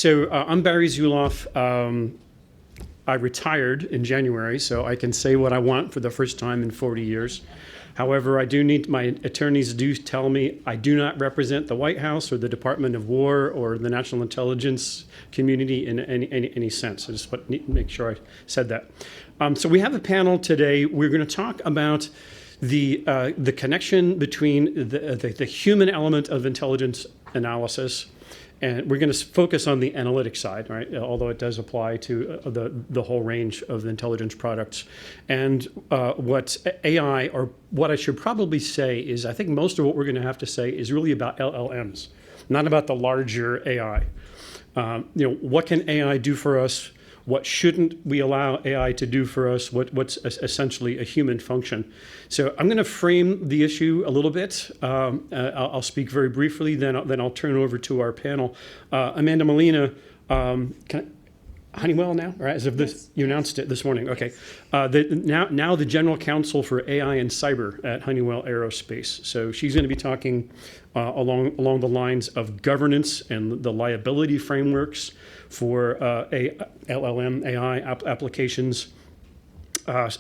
I'm Barry Zuloff. I retired in January, so I can say what I want for the first time in 40 years. However, I do need, my attorneys do tell me I do not represent the White House or the Department of War or the national intelligence community in any sense. I just need to make sure I said that. So we have a panel today. We're going to talk about the connection between the human element of intelligence analysis, and we're going to focus on the analytic side, right? Although it does apply to the whole range of the intelligence products. And what AI, or what I should probably say is, I think most of what we're going to have to say is really about LLMs, not about the larger AI. What can AI do for us? What shouldn't we allow AI to do for us? What's essentially a human function? So I'm going to frame the issue a little bit. I'll speak very briefly, then I'll turn over to our panel. Amanda Molina, Honeywell now, right? As of this, yes. You announced it this morning. Okay. Now the General Counsel for AI and Cyber at Honeywell Aerospace. So she's going to be talking along the lines of governance and the liability frameworks for LLM AI applications,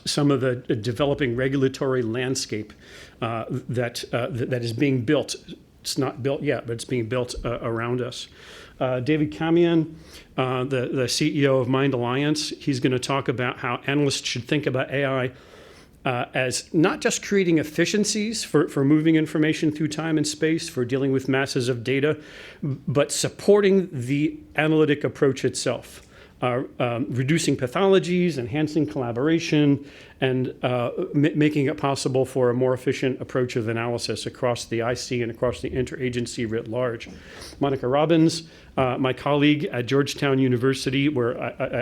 some of the developing regulatory landscape that is being built. It's not built yet, but it's being built around us. David Kamian, the CEO of Mind Alliance, he's going to talk about how analysts should think about AI as not just creating efficiencies for moving information through time and space, for dealing with masses of data, but supporting the analytic approach itself, reducing pathologies, enhancing collaboration, and making it possible for a more efficient approach of analysis across the IC and across the interagency writ large. Monica Robbins, my colleague at Georgetown University, where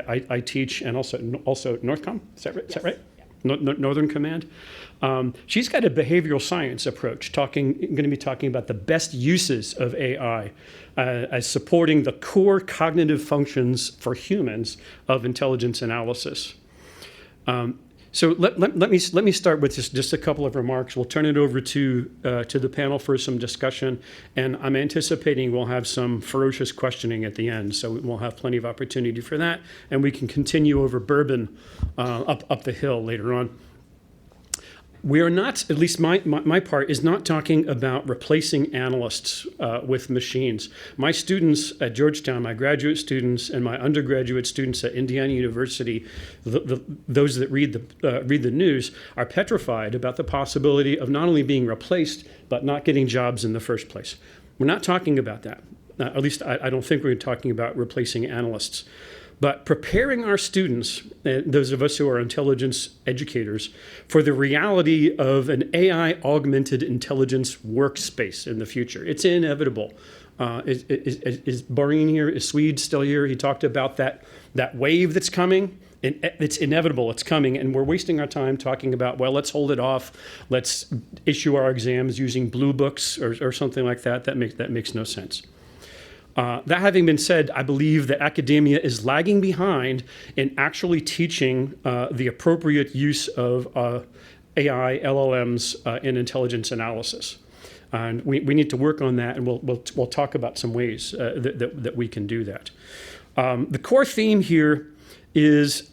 I teach, and also Northcom, is that right? Yes. Is that right? Northern Command. She's got a behavioral science approach, going to be talking about the best uses of AI as supporting the core cognitive functions for humans of intelligence analysis. So let me start with just a couple of remarks. We'll turn it over to the panel for some discussion, and I'm anticipating we'll have some ferocious questioning at the end, so we'll have plenty of opportunity for that, and we can continue over Bourbon up the hill later on. We are not, at least my part, is not talking about replacing analysts with machines. My students at Georgetown, my graduate students and my undergraduate students at Indiana University, those that read the news, are petrified about the possibility of not only being replaced, but not getting jobs in the first place. We're not talking about that. At least I don't think we're talking about replacing analysts. But preparing our students, those of us who are intelligence educators, for the reality of an AI-augmented intelligence workspace in the future. It's inevitable. Is Borin here? Is Swede still here? He talked about that wave that's coming. It's inevitable. It's coming. And we're wasting our time talking about, well, let's hold it off. Let's issue our exams using blue books or something like that. That makes no sense. That having been said, I believe that academia is lagging behind in actually teaching the appropriate use of AI, LLMs in intelligence analysis. And we need to work on that, and we'll talk about some ways that we can do that. The core theme here is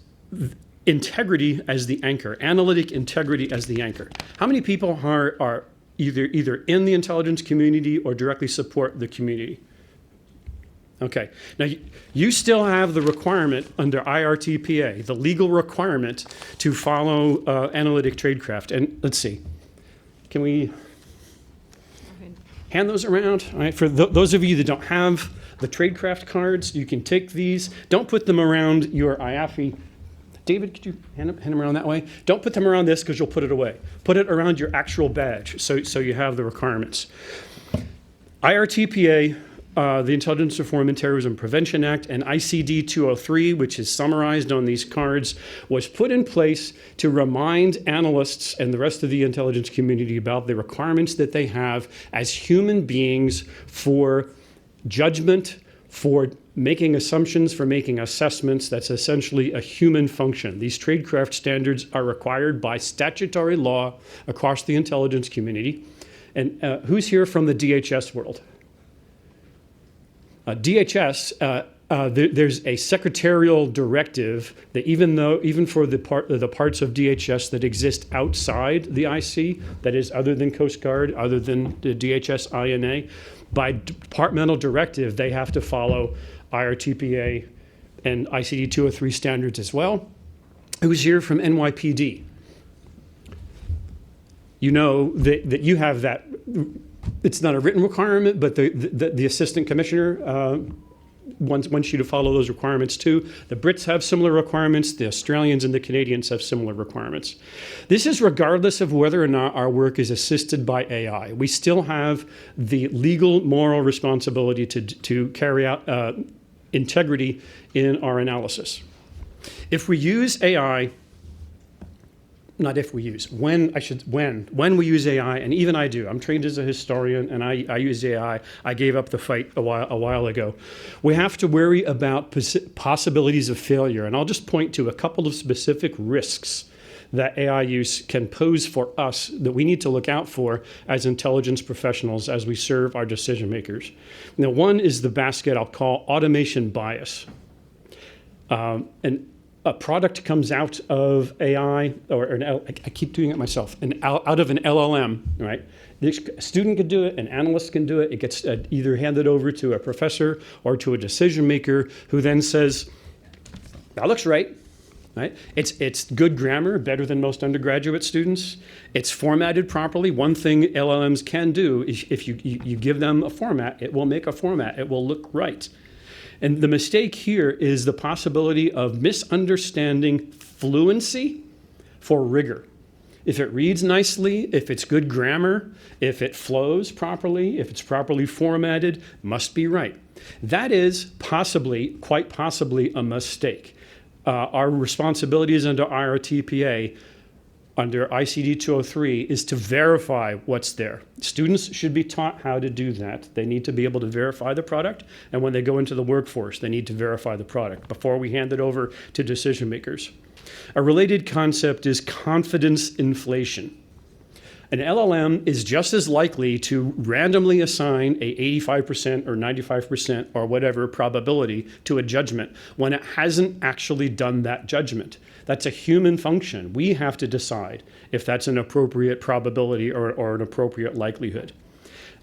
integrity as the anchor, analytic integrity as the anchor. How many people are either in the intelligence community or directly support the community? Okay, now you still have the requirement under IRTPA, the legal requirement to follow analytic tradecraft. And let's see, can we hand those around? All right, for those of you that don't have the tradecraft cards, you can take these. Don't put them around your IAFIE. David, could you hand them around that way? Don't put them around this because you'll put it away. Put it around your actual badge so you have the requirements. IRTPA, the Intelligence Reform and Terrorism Prevention Act, and ICD 203, which is summarized on these cards, was put in place to remind analysts and the rest of the intelligence community about the requirements that they have as human beings for judgment, for making assumptions, for making assessments. That's essentially a human function. These tradecraft standards are required by statutory law across the intelligence community. And who's here from the DHS world? DHS There's a secretarial directive that even for the parts of DHS that exist outside the IC, that is other than Coast Guard, other than the DHS INA, by departmental directive, they have to follow IRTPA and ICD 203 standards as well. Who's here from NYPD? You know that you have that. It's not a written requirement, but the assistant commissioner wants you to follow those requirements too. The Brits have similar requirements. The Australians and the Canadians have similar requirements. This is regardless of whether or not our work is assisted by AI. We still have the legal, moral responsibility to carry out integrity in our analysis. If we use AI, not if we use, when we use AI, and even I do. I'm trained as a historian, and I use AI. I gave up the fight a while ago. We have to worry about possibilities of failure, and I'll just point to a couple of specific risks that AI use can pose for us that we need to look out for as intelligence professionals as we serve our decision makers. Now, one is the basket I'll call automation bias. And a product comes out of AI, I keep doing it myself, out of an LLM, right? A student can do it, an analyst can do it. It gets either handed over to a professor or to a decision maker who then says, that looks right. Right? It's good grammar, better than most undergraduate students. It's formatted properly. One thing LLMs can do is if you give them a format, it will make a format. It will look right. And the mistake here is the possibility of misunderstanding fluency for rigor. If it reads nicely, if it's good grammar, if it flows properly, if it's properly formatted, must be right. That is quite possibly a mistake. Our responsibilities under IRTPA, under ICD 203, is to verify what's there. Students should be taught how to do that. They need to be able to verify the product, and when they go into the workforce, they need to verify the product before we hand it over to decision makers. A related concept is confidence inflation. An LLM is just as likely to randomly assign a 85% or 95% or whatever probability to a judgment when it hasn't actually done that judgment. That's a human function. We have to decide if that's an appropriate probability or an appropriate likelihood.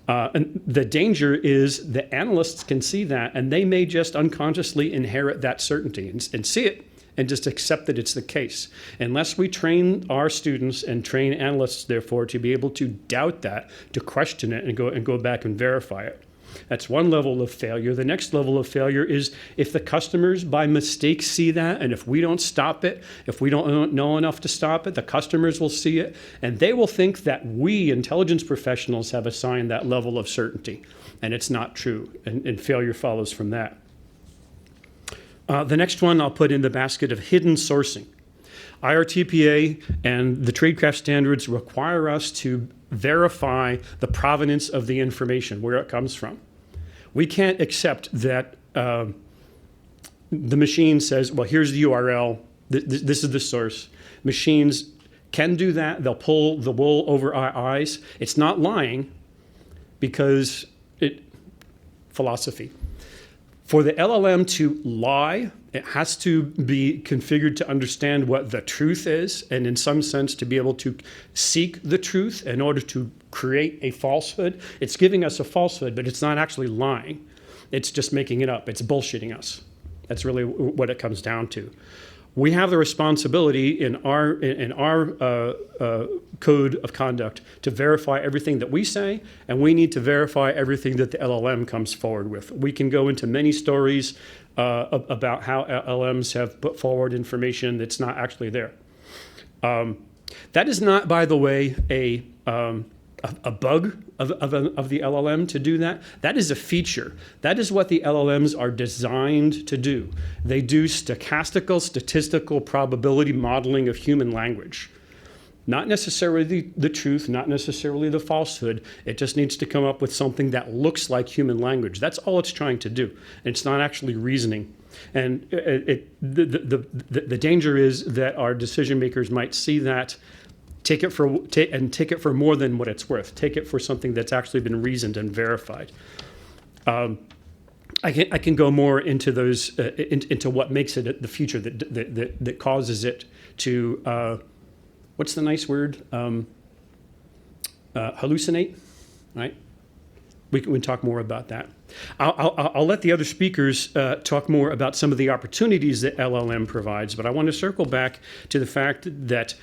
And the danger is the analysts can see that, and they may just unconsciously inherit that certainty and see it and just accept that it's the case. Unless we train our students and train analysts, therefore, to be able to doubt that, to question it and go back and verify it. That's one level of failure. The next level of failure is if the customers by mistake see that, and if we don't stop it, if we don't know enough to stop it, the customers will see it, and they will think that we intelligence professionals have assigned that level of certainty, and it's not true, and failure follows from that. The next one I'll put in the basket of hidden sourcing. IRTPA and the tradecraft standards require us to verify the provenance of the information, where it comes from. We can't accept that the machine says, well, here's the URL, this is the source. Machines can do that. They'll pull the wool over our eyes. It's not lying because philosophy. For the LLM to lie, it has to be configured to understand what the truth is, and in some sense to be able to seek the truth in order to create a falsehood. It's giving us a falsehood, but it's not actually lying. It's just making it up. It's bullshitting us. That's really what it comes down to. We have the responsibility in our code of conduct to verify everything that we say, and we need to verify everything that the LLM comes forward with. We can go into many stories about how LLMs have put forward information that's not actually there. That is not, by the way, a bug of the LLM to do that. That is a feature. That is what the LLMs are designed to do. They do statistical probability modeling of human language. Not necessarily the truth, not necessarily the falsehood. It just needs to come up with something that looks like human language. That's all it's trying to do. It's not actually reasoning. And the danger is that our decision makers might see that, take it for more than what it's worth. Take it for something that's actually been reasoned and verified. I can go more into those into what makes it the future that causes it to what's the nice word, hallucinate, right? We can talk more about that. I'll let the other speakers talk more about some of the opportunities that LLM provides, but I want to circle back to the fact that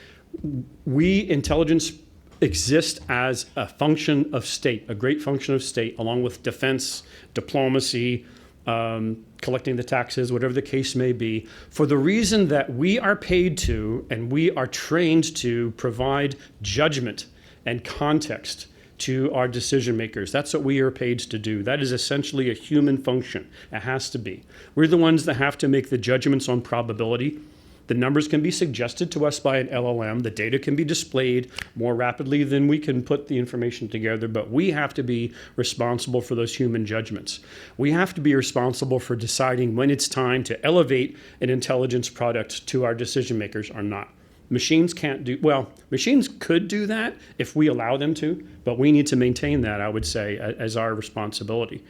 we, intelligence, exist as a function of state, a great function of state, along with defense, diplomacy, collecting the taxes, whatever the case may be, for the reason that we are paid to and we are trained to provide judgment and context to our decision makers. That's what we are paid to do. That is essentially a human function. It has to be. We're the ones that have to make the judgments on probability. The numbers can be suggested to us by an LLM. The data can be displayed more rapidly than we can put the information together, but we have to be responsible for those human judgments. We have to be responsible for deciding when it's time to elevate an intelligence product to our decision makers or not. Machines can't do, well, machines could do that if we allow them to, but we need to maintain that, I would say, as our responsibility.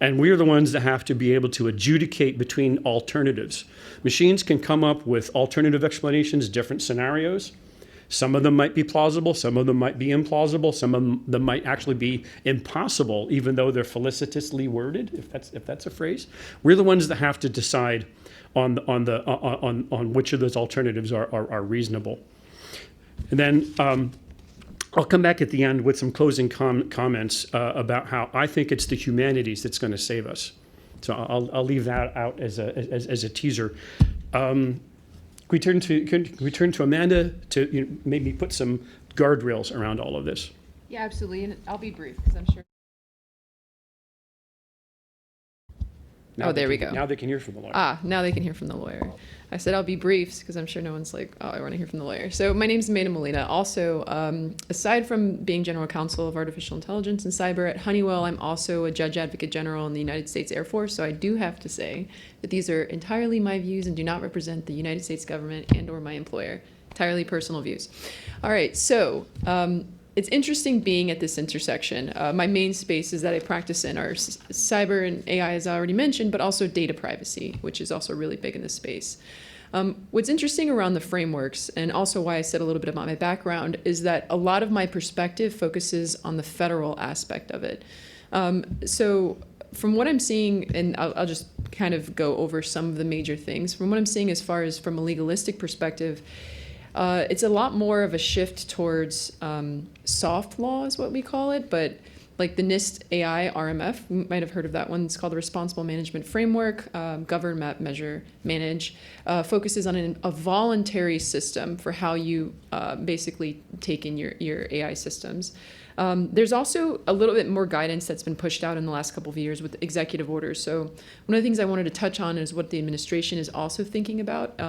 And we're the ones that have to be able to adjudicate between alternatives. Machines can come up with alternative explanations, different scenarios. Some of them might be plausible, some of them might be implausible, some of them might actually be impossible, even though they're felicitously worded, if that's a phrase. We're the ones that have to decide on which of those alternatives are reasonable. And then I'll come back at the end with some closing comments about how I think it's the humanities that's going to save us. So I'll leave that out as a teaser. Can we turn to Amanda to maybe put some guardrails around all of this? Yeah, absolutely, and I'll be brief because I'm sure. There we go. Now they can hear from the lawyer. Now they can hear from the lawyer. I said I'll be brief because I'm sure no one's like, I want to hear from the lawyer. So my name's Amanda Molina. Also, aside from being General Counsel of Artificial Intelligence and Cyber at Honeywell, I'm also a Judge Advocate General in the United States Air Force. So I do have to say that these are entirely my views and do not represent the United States government and or my employer. Entirely personal views. All right, so it's interesting being at this intersection. My main spaces that I practice in are cyber and AI, as I already mentioned, but also data privacy, which is also really big in this space. What's interesting around the frameworks, and also why I said a little bit about my background, is that a lot of my perspective focuses on the federal aspect of it. So from what I'm seeing, and I'll just kind of go over some of the major things, from what I'm seeing as far as from a legalistic perspective, it's a lot more of a shift towards soft law is what we call it, but like the NIST AI RMF, you might have heard of that one. It's called the Responsible Management Framework, Govern, Map, Measure, Manage, focuses on a voluntary system for how you basically take in your AI systems. There's also a little bit more guidance that's been pushed out in the last couple of years with executive orders. So one of the things I wanted to touch on is what the administration is also thinking about.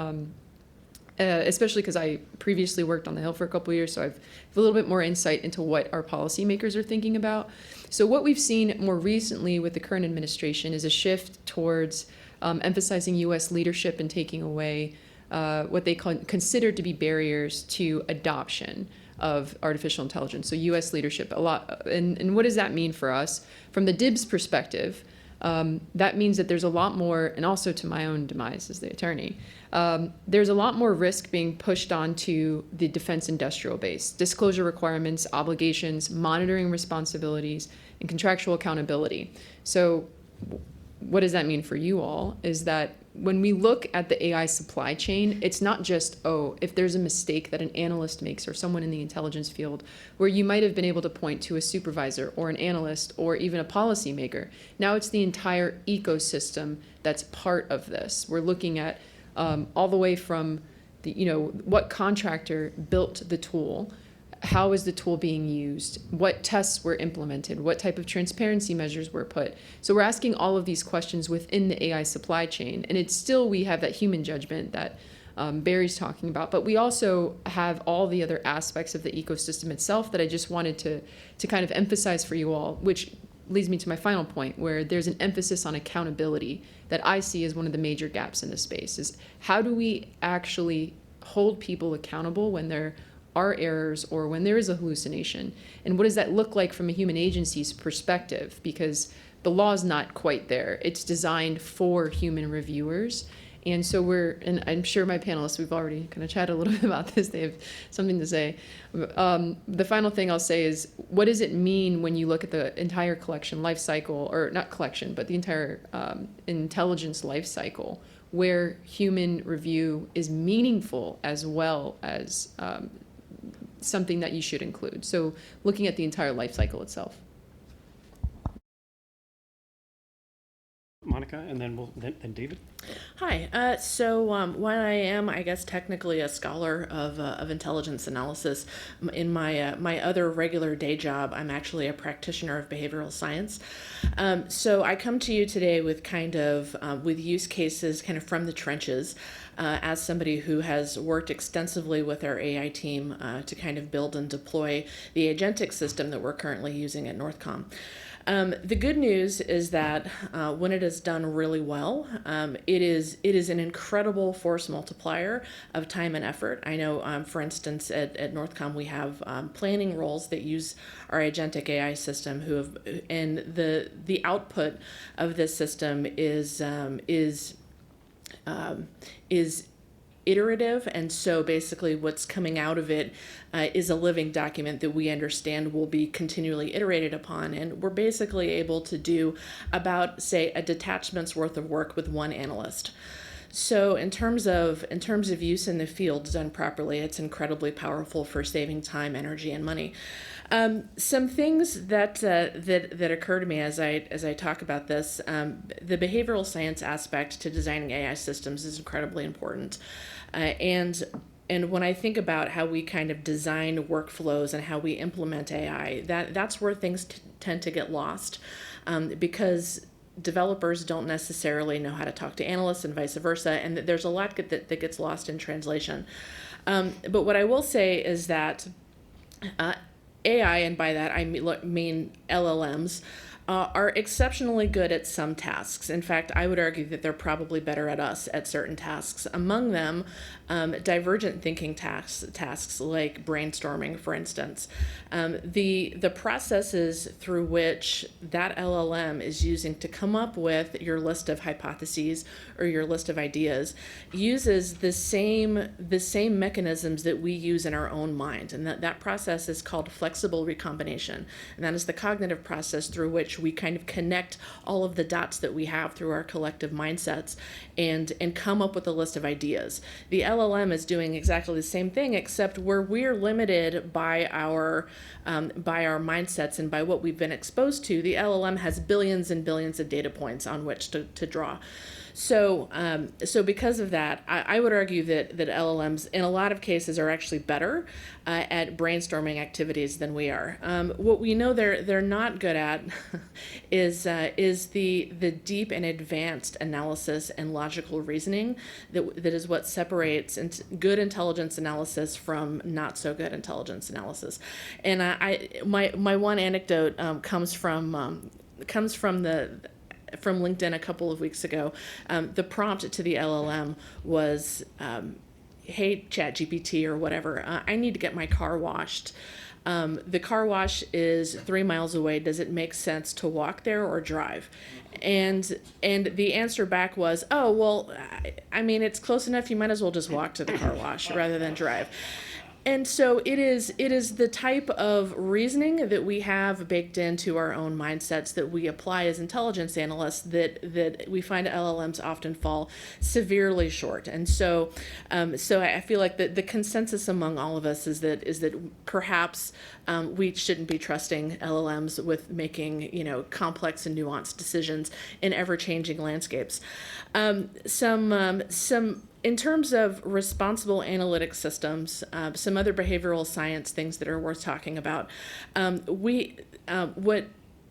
Especially because I previously worked on the Hill for a couple of years, so I've a little bit more insight into what our policymakers are thinking about. So what we've seen more recently with the current administration is a shift towards emphasizing U.S. leadership and taking away what they consider to be barriers to adoption of artificial intelligence. So U.S. leadership, a lot. And what does that mean for us? From the DIBS perspective, that means that there's a lot more, and also to my own demise as the attorney, there's a lot more risk being pushed onto the defense industrial base. Disclosure requirements, obligations, monitoring responsibilities, and contractual accountability. So what does that mean for you all is that when we look at the AI supply chain, it's not just, if there's a mistake that an analyst makes or someone in the intelligence field where you might have been able to point to a supervisor or an analyst or even a policymaker. Now it's the entire ecosystem that's part of this. We're looking at all the way from what contractor built the tool, how is the tool being used, what tests were implemented, what type of transparency measures were put. So we're asking all of these questions within the AI supply chain. And it's still, we have that human judgment that Barry's talking about, but we also have all the other aspects of the ecosystem itself that I just wanted to kind of emphasize for you all, which leads me to my final point, where there's an emphasis on accountability that I see as one of the major gaps in this space, is how do we actually hold people accountable when there are errors or when there is a hallucination? And what does that look like from a human agency's perspective? Because the law's not quite there. It's designed for human reviewers. And so and I'm sure my panelists, we've already kind of chatted a little bit about this. They have something to say. The final thing I'll say is, what does it mean when you look at the entire collection life cycle, or not collection, but the entire intelligence life cycle, where human review is meaningful as well as something that you should include? So looking at the entire life cycle itself. Monica, and then David. Hi. So while I am, I guess, technically a scholar of intelligence analysis, in my other regular day job, I'm actually a practitioner of behavioral science. So I come to you today with with use cases kind of from the trenches, as somebody who has worked extensively with our AI team to kind of build and deploy the agentic system that we're currently using at Northcom. The good news is that when it is done really well, it is an incredible force multiplier of time and effort. I know, for instance, at Northcom we have planning roles that use our agentic AI system, and the output of this system is iterative, and so basically what's coming out of it is a living document that we understand will be continually iterated upon, and we're basically able to do about, say, a detachment's worth of work with one analyst. So in terms of use in the field done properly, it's incredibly powerful for saving time, energy, and money. Some things that occur to me as I talk about this, the behavioral science aspect to designing AI systems is incredibly important, and when I think about how we kind of design workflows and how we implement AI, that's where things tend to get lost, because developers don't necessarily know how to talk to analysts and vice versa, and there's a lot that gets lost in translation. But what I will say is that AI, and by that I mean LLMs, are exceptionally good at some tasks. In fact, I would argue that they're probably better at us at certain tasks. Among them, divergent thinking tasks like brainstorming, for instance. The processes through which that LLM is using to come up with your list of hypotheses or your list of ideas uses the same mechanisms that we use in our own mind, and that process is called flexible recombination, and that is the cognitive process through which we kind of connect all of the dots that we have through our collective mindsets and come up with a list of ideas. The LLM is doing exactly the same thing, except where we're limited by our mindsets and by what we've been exposed to, the LLM has billions and billions of data points on which to draw. So because of that, I would argue that LLMs in a lot of cases are actually better at brainstorming activities than we are. What we know they're not good at is the deep and advanced analysis and logical reasoning that is what separates good intelligence analysis from not so good intelligence analysis. And my one anecdote comes from LinkedIn a couple of weeks ago. The prompt to the LLM was, hey, ChatGPT or whatever, I need to get my car washed. The car wash is 3 miles away. Does it make sense to walk there or drive? And the answer back was, oh, well, I mean, it's close enough. You might as well just walk to the car wash rather than drive. And so it is the type of reasoning that we have baked into our own mindsets that we apply as intelligence analysts that we find LLMs often fall severely short. And so I feel like the consensus among all of us is that perhaps we shouldn't be trusting LLMs with making complex and nuanced decisions in ever-changing landscapes. In terms of responsible analytic systems, some other behavioral science things that are worth talking about.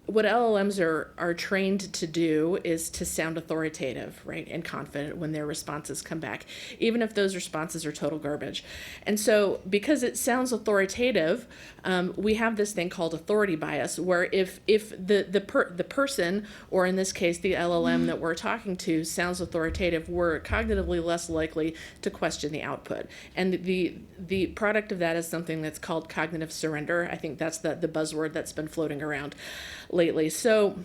What LLMs are trained to do is to sound authoritative, right, and confident when their responses come back, even if those responses are total garbage. And so because it sounds authoritative, we have this thing called authority bias, where if the person, or in this case the LLM that we're talking to, sounds authoritative, we're cognitively less likely to question the output. And the product of that is something that's called cognitive surrender. I think that's the buzzword that's been floating around lately. So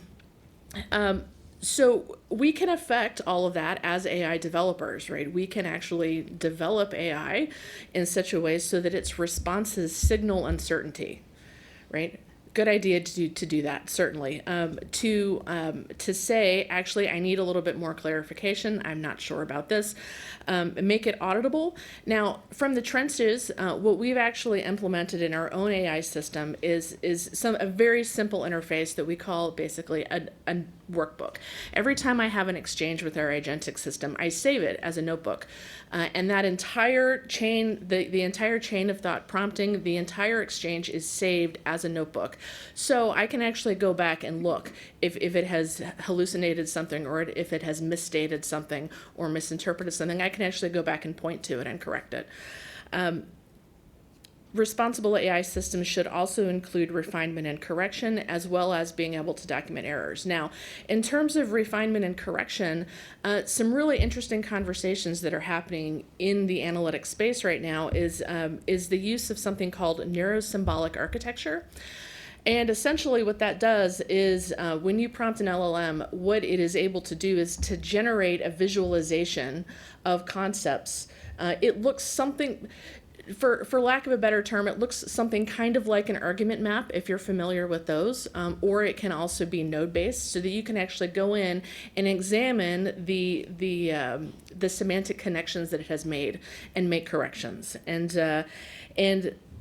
So we can affect all of that as AI developers, right? We can actually develop AI in such a way so that its responses signal uncertainty, right? Good idea to do that, certainly. To say, actually, I need a little bit more clarification. I'm not sure about this. Make it auditable. Now, from the trenches, what we've actually implemented in our own AI system is a very simple interface that we call basically a workbook. Every time I have an exchange with our agentic system, I save it as a notebook. And that entire chain, the entire chain of thought prompting, the entire exchange is saved as a notebook. So I can actually go back and look if it has hallucinated something, or if it has misstated something or misinterpreted something. I can actually go back and point to it and correct it. Responsible AI systems should also include refinement and correction, as well as being able to document errors. Now, in terms of refinement and correction, some really interesting conversations that are happening in the analytic space right now is the use of something called neurosymbolic architecture. And essentially what that does is when you prompt an LLM, what it is able to do is to generate a visualization of concepts. It looks something... For lack of a better term, it looks something kind of like an argument map, if you're familiar with those, or it can also be node-based, so that you can actually go in and examine the semantic connections that it has made and make corrections.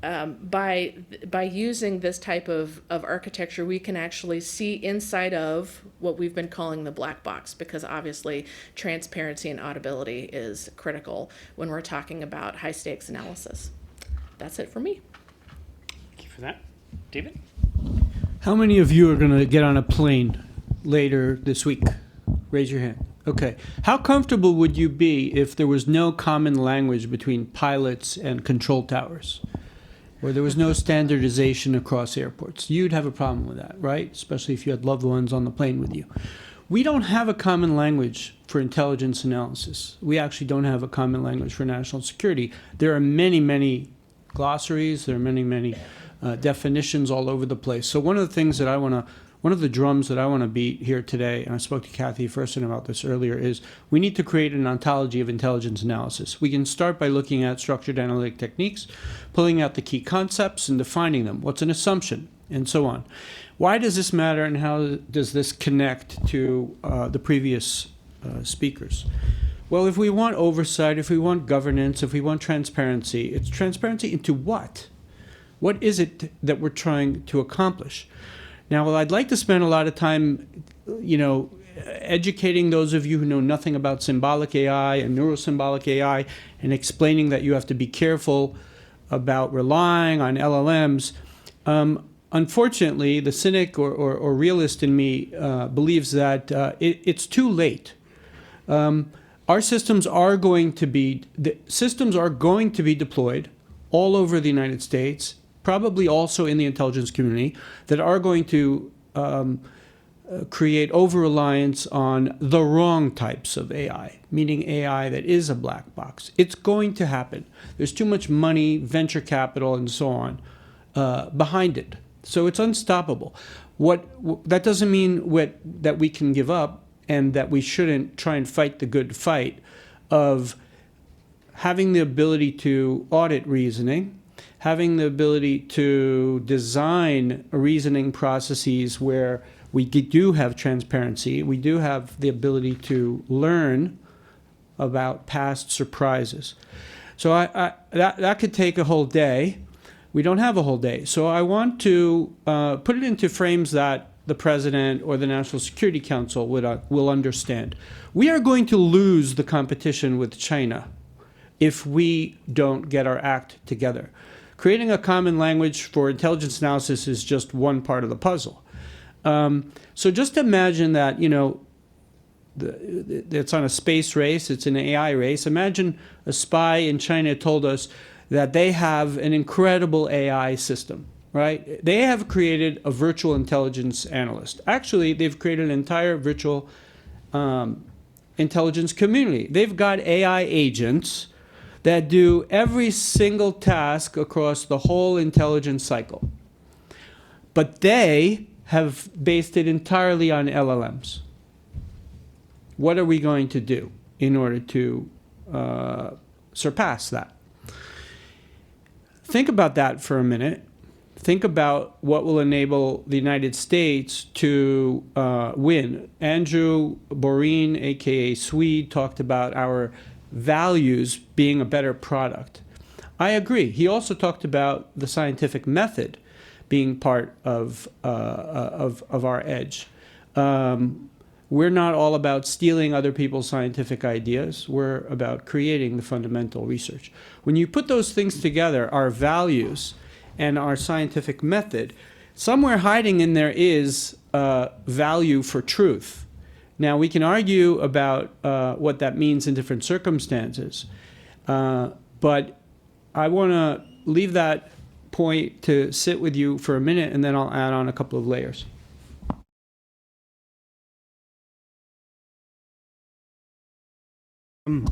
By using this type of architecture, we can actually see inside of what we've been calling the black box, because obviously transparency and audibility is critical when we're talking about high stakes analysis. That's it for me. Thank you for that. David? How many of you are going to get on a plane later this week? Raise your hand. Okay. How comfortable would you be if there was no common language between pilots and control towers? Where there was no standardization across airports? You'd have a problem with that, right? Especially if you had loved ones on the plane with you. We don't have a common language for intelligence analysis. We actually don't have a common language for national security. There are many, many glossaries. There are many, many definitions all over the place. So one of the things that one of the drums that I want to beat here today, and I spoke to Kathy Fersen about this earlier, is we need to create an ontology of intelligence analysis. We can start by looking at structured analytic techniques, pulling out the key concepts and defining them. What's an assumption? And so on. Why does this matter, and how does this connect to the previous speakers? Well, if we want oversight, if we want governance, if we want transparency, it's transparency into what? What is it that we're trying to accomplish? Now, well, I'd like to spend a lot of time, educating those of you who know nothing about symbolic AI and neurosymbolic AI, and explaining that you have to be careful about relying on LLMs. Unfortunately, the cynic or realist in me believes that it's too late. Our systems are going to be deployed all over the United States, probably also in the intelligence community, that are going to create over-reliance on the wrong types of AI, meaning AI that is a black box. It's going to happen. There's too much money, venture capital, and so on behind it. So it's unstoppable. That doesn't mean that we can give up and that we shouldn't try and fight the good fight of having the ability to audit reasoning, having the ability to design reasoning processes where we do have transparency, we do have the ability to learn about past surprises. So that could take a whole day. We don't have a whole day. So I want to put it into frames that the President or the National Security Council will understand. We are going to lose the competition with China if we don't get our act together. Creating a common language for intelligence analysis is just one part of the puzzle. So just imagine that, it's on a space race, it's an AI race. Imagine a spy in China told us that they have an incredible AI system, right? They have created a virtual intelligence analyst. Actually, they've created an entire virtual intelligence community. They've got AI agents that do every single task across the whole intelligence cycle. But they have based it entirely on LLMs. What are we going to do in order to surpass that? Think about that for a minute. Think about what will enable the United States to win. Andrew Boreen, aka Swede, talked about our values being a better product. I agree. He also talked about the scientific method being part of our edge. We're not all about stealing other people's scientific ideas. We're about creating the fundamental research. When you put those things together, our values and our scientific method, somewhere hiding in there is value for truth. Now, we can argue about what that means in different circumstances, but I want to leave that point to sit with you for a minute, and then I'll add on a couple of layers.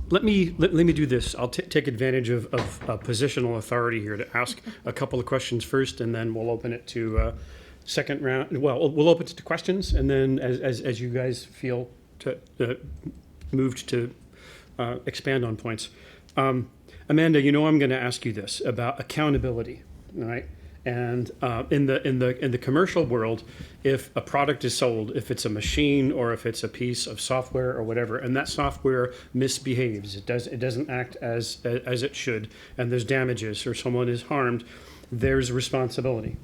Let me do this. I'll take advantage of positional authority here to ask a couple of questions first, and then we'll open it to second round. Well, we'll open it to questions, and then as you guys feel moved to expand on points. Amanda, you know I'm going to ask you this about accountability, all right? And in the commercial world, if a product is sold, if it's a machine or if it's a piece of software or whatever, and that software misbehaves, it doesn't act as it should, and there's damages or someone is harmed, there's responsibility.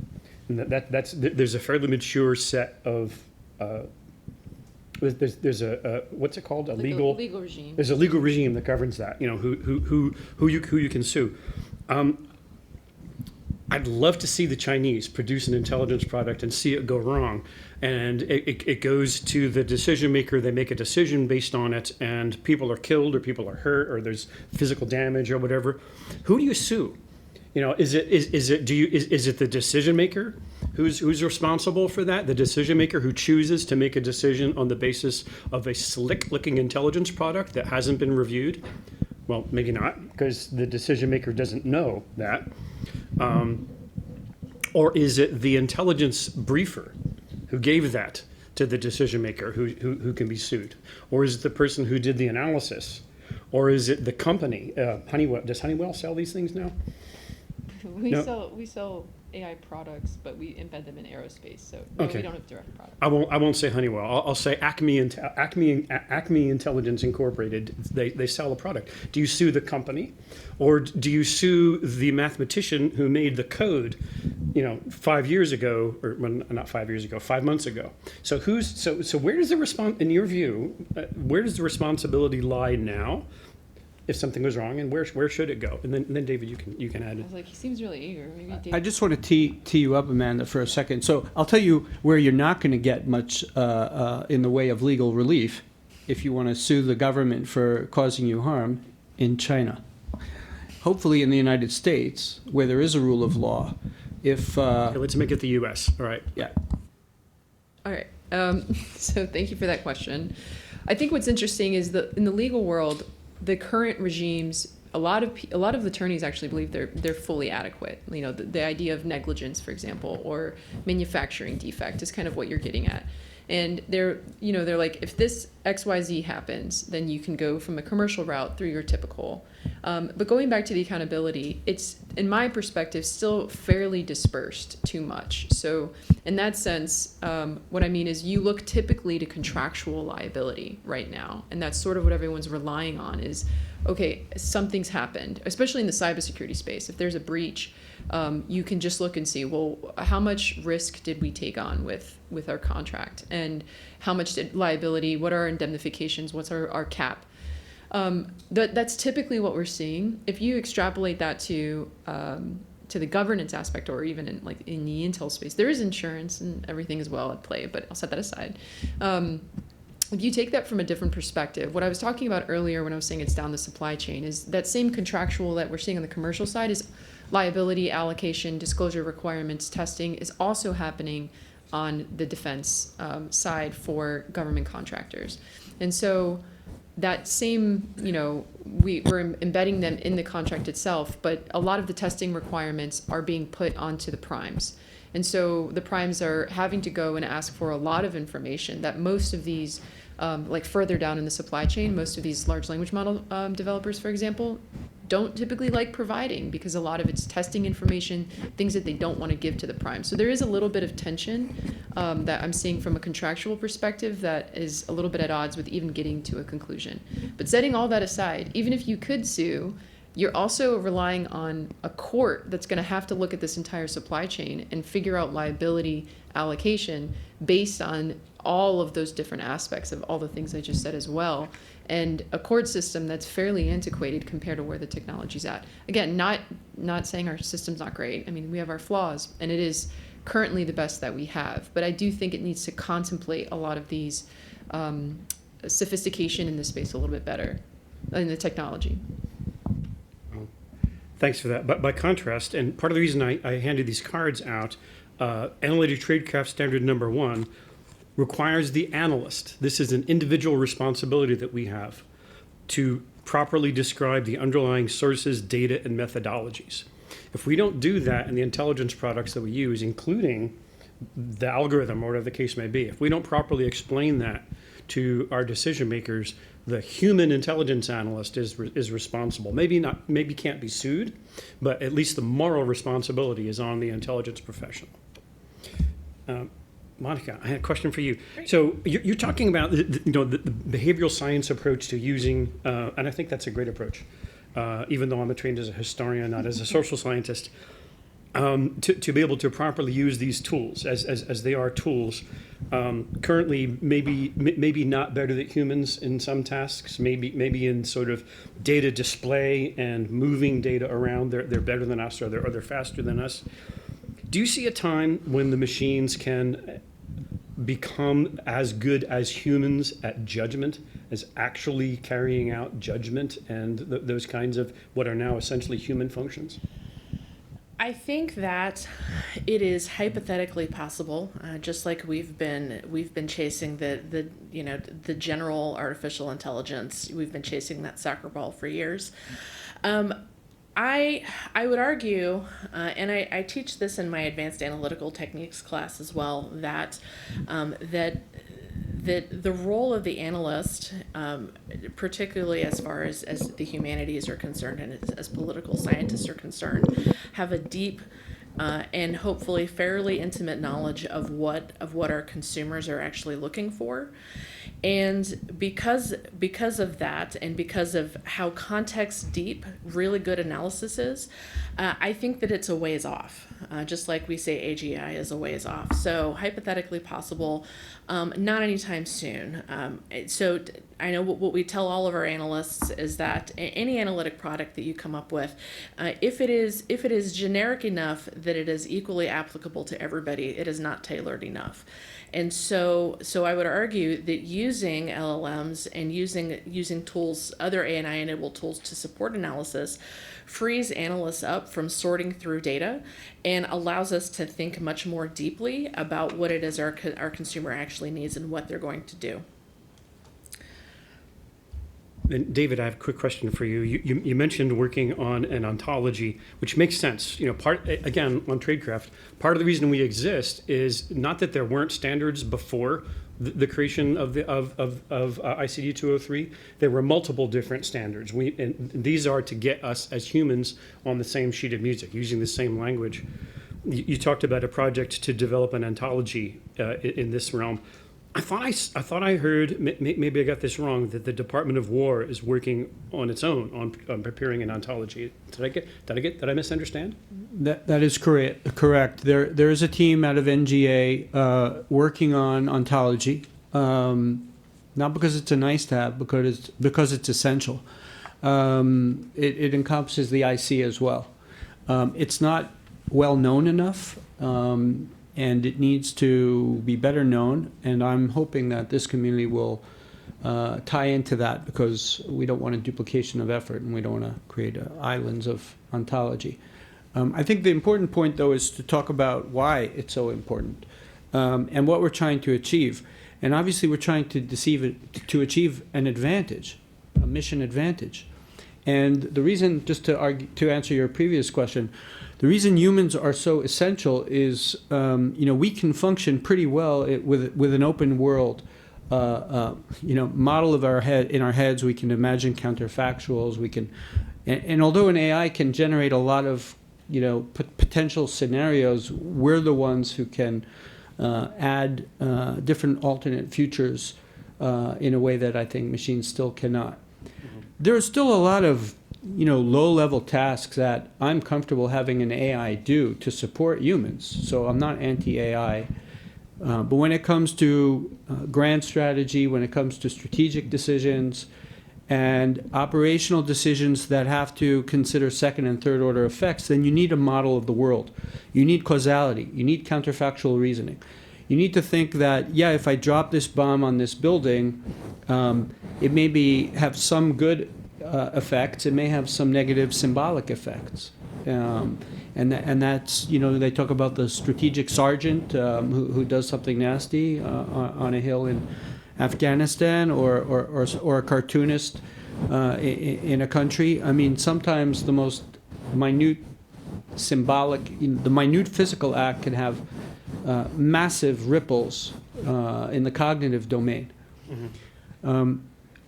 And there's a fairly mature set of there's a what's it called, a legal regime. There's a legal regime that governs that. You know who you can sue. I'd love to see the Chinese produce an intelligence product and see it go wrong. And it goes to the decision maker. They make a decision based on it, and people are killed or people are hurt or there's physical damage or whatever. Who do you sue? You know, is it the decision maker who's responsible for that? The decision maker who chooses to make a decision on the basis of a slick-looking intelligence product that hasn't been reviewed? Well, maybe not, because the decision maker doesn't know that. Or is it the intelligence briefer who gave that to the decision maker who can be sued? Or is it the person who did the analysis? Or is it the company? Honeywell, does Honeywell sell these things now? We sell AI products, but we embed them in aerospace, so no, Okay. we don't have direct products. I won't say Honeywell. I'll say Acme Intelligence Incorporated. They sell a product. Do you sue the company, or do you sue the mathematician who made the code? 5 years ago, or well, not 5 years ago, 5 months ago. So where does the in your view, where does the responsibility lie now? If something goes wrong, and where should it go? And then David, you can add I it. was like, he seems really eager. Maybe Dave. I just want to tee you up, Amanda, for a second. So I'll tell you where you're not going to get much in the way of legal relief if you want to sue the government for causing you harm in China. Hopefully in the United States, where there is a rule of law, if... Okay, let's make it the U.S. All right. Yeah. All right. So thank you for that question. I think what's interesting is that in the legal world, the current regimes, a lot of attorneys actually believe they're fully adequate. The idea of negligence, for example, or manufacturing defect is kind of what you're getting at. And they're like, if this XYZ happens, then you can go from a commercial route through your typical. But going back to the accountability, it's, in my perspective, still fairly dispersed too much. So in that sense, what I mean is you look typically to contractual liability right now. And that's sort of what everyone's relying on is, okay, something's happened, especially in the cybersecurity space. If there's a breach, you can just look and see, well, how much risk did we take on with our contract? And how much did liability, what are our indemnifications, what's our cap? That's typically what we're seeing. If you extrapolate that to the governance aspect, or even in the Intel space, there is insurance and everything as well at play, but I'll set that aside. If you take that from a different perspective, what I was talking about earlier when I was saying it's down the supply chain is that same contractual that we're seeing on the commercial side is liability, allocation, disclosure requirements, testing is also happening on the defense side for government contractors. And so that same, we're embedding them in the contract itself, but a lot of the testing requirements are being put onto the primes. And so the primes are having to go and ask for a lot of information that most of these, like further down in the supply chain, most of these large language model developers, for example, don't typically like providing, because a lot of it's testing information, things that they don't want to give to the prime. So there is a little bit of tension that I'm seeing from a contractual perspective that is a little bit at odds with even getting to a conclusion. But setting all that aside, even if you could sue, you're also relying on a court that's going to have to look at this entire supply chain and figure out liability allocation based on all of those different aspects of all the things I just said as well. And a court system that's fairly antiquated compared to where the technology's at. Again, not saying our system's not great. I mean, we have our flaws, and it is currently the best that we have. But I do think it needs to contemplate a lot of these sophistication in this space a little bit better in the technology. Thanks for that. But by contrast, and part of the reason I handed these cards out, Analytic Tradecraft Standard number 1 requires the analyst. This is an individual responsibility that we have to properly describe the underlying sources, data, and methodologies. If we don't do that in the intelligence products that we use, including the algorithm or whatever the case may be, if we don't properly explain that to our decision makers, the human intelligence analyst is responsible. Maybe can't be sued, but at least the moral responsibility is on the intelligence professional. Monica, I had a question for you. Great. So you're talking about the behavioral science approach to using, and I think that's a great approach, even though I'm trained as a historian, not as a social scientist, to be able to properly use these tools as they are tools. Currently, maybe not better than humans in some tasks. Maybe in sort of data display and moving data around, they're better than us, or they're faster than us. Do you see a time when the machines can become as good as humans at judgment, as actually carrying out judgment and those kinds of what are now essentially human functions? I think that it is hypothetically possible, just like we've been chasing the general artificial intelligence. We've been chasing that soccer ball for years. I would argue, and I teach this in my advanced analytical techniques class as well, that the role of the analyst, particularly as far as the humanities are concerned and as political scientists are concerned, have a deep and hopefully fairly intimate knowledge of what our consumers are actually looking for. And because of that, and because of how context deep really good analysis is, I think that it's a ways off. Just like we say AGI is a ways off. So hypothetically possible, not anytime soon. So I know what we tell all of our analysts is that any analytic product that you come up with, if it is generic enough that it is equally applicable to everybody, it is not tailored enough. And so I would argue that using LLMs and using tools, other AI-enabled tools to support analysis, frees analysts up from sorting through data and allows us to think much more deeply about what it is our consumer actually needs and what they're going to do. And David, I have a quick question for you. You mentioned working on an ontology, which makes sense. Again, on Tradecraft, part of the reason we exist is not that there weren't standards before the creation of ICD 203. There were multiple different standards. And these are to get us as humans on the same sheet of music, using the same language. You talked about a project to develop an ontology in this realm. I thought I heard, maybe I got this wrong, that the Department of War is working on its own on preparing an ontology. Did I misunderstand? That is correct. There is a team out of NGA working on ontology, not because it's a nice to have, because it's essential. It encompasses the IC as well. It's not well known enough. And it needs to be better known, and I'm hoping that this community will tie into that, because we don't want a duplication of effort and we don't want to create islands of ontology. I think the important point, though, is to talk about why it's so important and what we're trying to achieve. And obviously we're trying to achieve an advantage mission advantage. And the reason, just to answer your previous question, the reason humans are so essential is, we can function pretty well with an open world, model of in our heads. We can imagine counterfactuals. And although an AI can generate a lot of, potential scenarios, we're the ones who can add different alternate futures in a way that I think machines still cannot. There are still a lot of, low-level tasks that I'm comfortable having an AI do to support humans. So I'm not anti-AI. But when it comes to grand strategy, when it comes to strategic decisions and operational decisions that have to consider second and third order effects, then you need a model of the world. You need causality. You need counterfactual reasoning. You need to think that, if I drop this bomb on this building, it may have some good effects. It may have some negative symbolic effects. And that's, they talk about the strategic sergeant who does something nasty on a hill in Afghanistan, or a cartoonist in a country. I mean, sometimes the most minute symbolic, the minute physical act can have massive ripples in the cognitive domain. Mm-hmm.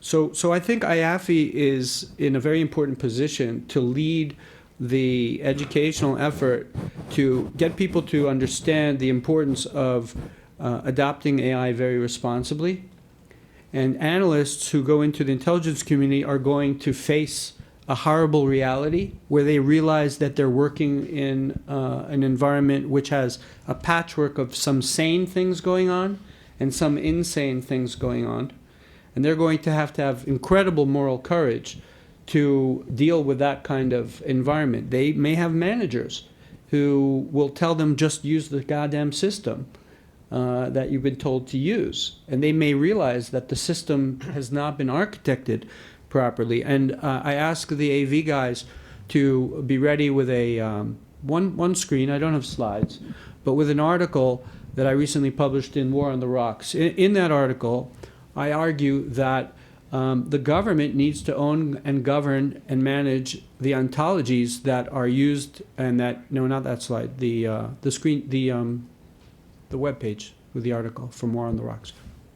So I think IAFIE is in a very important position to lead the educational effort to get people to understand the importance of adopting AI very responsibly. And analysts who go into the intelligence community are going to face a horrible reality where they realize that they're working in an environment which has a patchwork of some sane things going on and some insane things going on. And they're going to have incredible moral courage to deal with that kind of environment. They may have managers who will tell them just use the goddamn system that you've been told to use. And they may realize that the system has not been architected properly. And I ask the AV guys to be ready with a one screen. I don't have slides, but with an article that I recently published in War on the Rocks. In that article, I argue that the government needs to own and govern and manage the ontologies that are used, and that, no, not that slide, the screen, the web page with the article from War on the Rocks.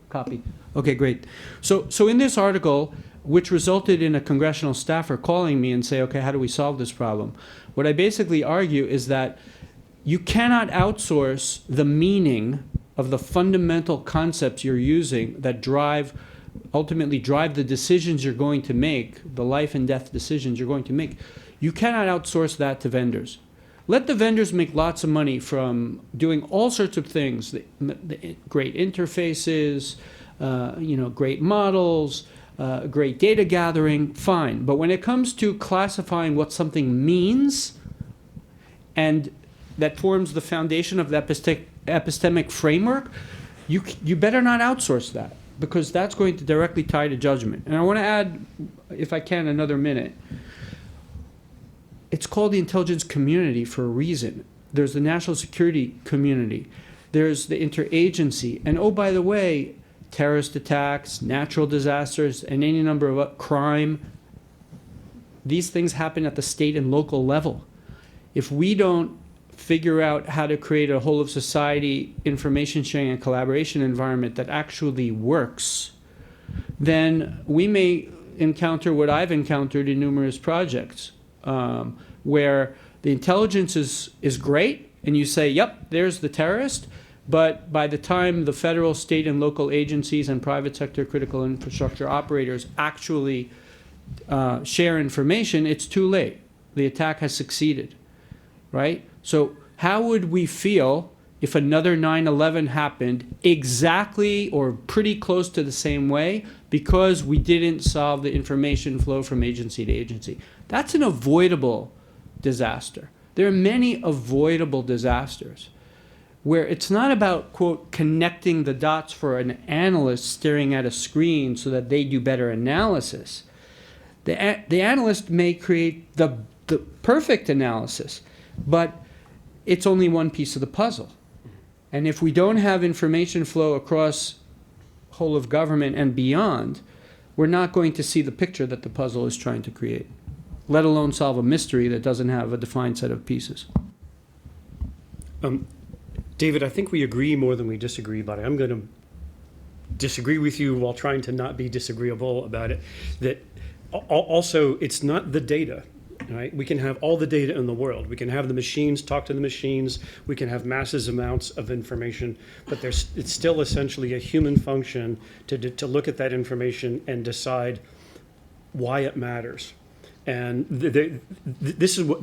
Copy. Okay, great. So in this article, which resulted in a congressional staffer calling me and say, okay, how do we solve this problem? What I basically argue is that you cannot outsource the meaning of the fundamental concepts you're using that ultimately drive the decisions you're going to make, the life and death decisions you're going to make. You cannot outsource that to vendors. Let the vendors make lots of money from doing all sorts of things, the great interfaces, great models, great data gathering, fine. But when it comes to classifying what something means, and that forms the foundation of the epistemic framework, you better not outsource that, because that's going to directly tie to judgment. And I want to add, if I can, another minute. It's called the intelligence community for a reason. There's the national security community. There's the interagency. And oh, by the way, terrorist attacks, natural disasters, and any number of crime, these things happen at the state and local level. If we don't figure out how to create a whole of society information sharing and collaboration environment that actually works, then we may encounter what I've encountered in numerous projects, where the intelligence is great, and you say, yep, there's the terrorist, but by the time the federal, state, and local agencies and private sector critical infrastructure operators actually share information, it's too late. The attack has succeeded, right? So how would we feel if another 9/11 happened exactly or pretty close to the same way because we didn't solve the information flow from agency to agency? That's an avoidable disaster. There are many avoidable disasters where it's not about, quote, connecting the dots for an analyst staring at a screen so that they do better analysis. The analyst may create the perfect analysis, but it's only one piece of the puzzle. And if we don't have information flow across whole of government and beyond, we're not going to see the picture that the puzzle is trying to create, let alone solve a mystery that doesn't have a defined set of pieces. David, I think we agree more than we disagree about it. I'm going to disagree with you while trying to not be disagreeable about it. That also, it's not the data. Right? We can have all the data in the world. We can have the machines talk to the machines. We can have massive amounts of information, but it's still essentially a human function to look at that information and decide why it matters. And this is what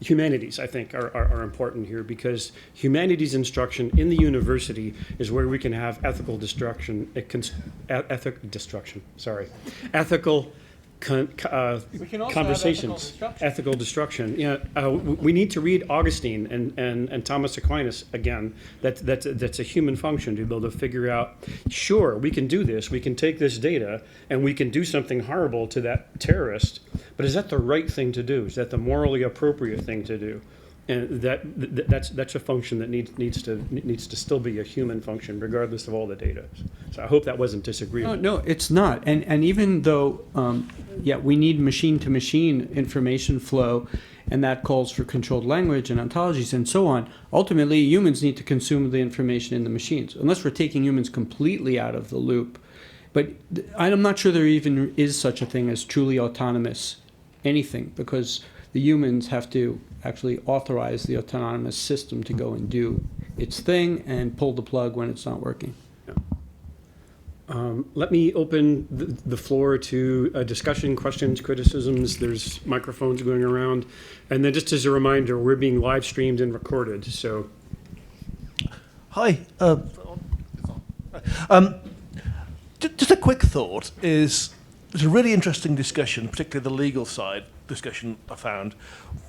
humanities, I think, are important here, because humanities instruction in the university is where we can have ethical destruction. Ethical conversations, ethical destruction. Yeah, we need to read Augustine and Thomas Aquinas again. That's a human function to be able to figure out. Sure, we can do this. We can take this data and we can do something horrible to that terrorist. But is that the right thing to do? Is that the morally appropriate thing to do? And that's a function that needs to still be a human function, regardless of all the data. So I hope that wasn't disagreeable. No, it's not. And even though, we need machine-to-machine information flow, and that calls for controlled language and ontologies and so on, ultimately humans need to consume the information in the machines, unless we're taking humans completely out of the loop. But I'm not sure there even is such a thing as truly autonomous anything, because the humans have to actually authorize the autonomous system to go and do its thing and pull the plug when it's not working. Let me open the floor to discussion, questions, criticisms. There's microphones going around. And then just as a reminder, we're being live streamed and recorded. So, Hi. Just a quick thought is, it's a really interesting discussion, particularly the legal side discussion I found.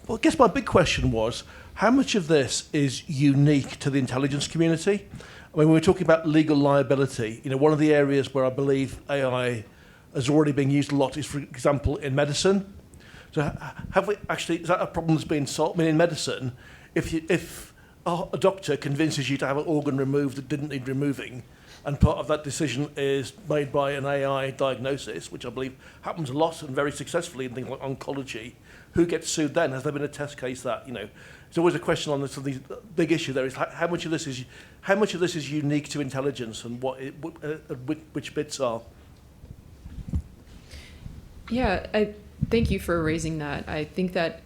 Well, I guess my big question was, how much of this is unique to the intelligence community? I mean, when we're talking about legal liability, one of the areas where I believe AI has already been used a lot is, for example, in medicine. So have we actually, is that a problem that's been solved? I mean, in medicine, if a doctor convinces you to have an organ removed that didn't need removing, and part of that decision is made by an AI diagnosis, which I believe happens a lot and very successfully in things like oncology, who gets sued then? Has there been a test case that, There's always a question on this. The big issue there is how much of this is unique to intelligence, and which bits are. Yeah, I thank you for raising that. I think that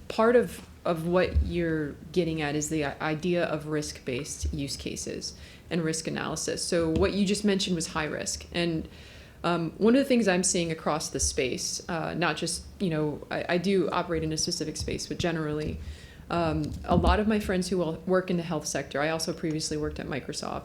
part of what you're getting at is the idea of risk-based use cases and risk analysis. So what you just mentioned was high risk. And one of the things I'm seeing across the space, not just, I do operate in a specific space, but generally, a lot of my friends who work in the health sector, I also previously worked at Microsoft,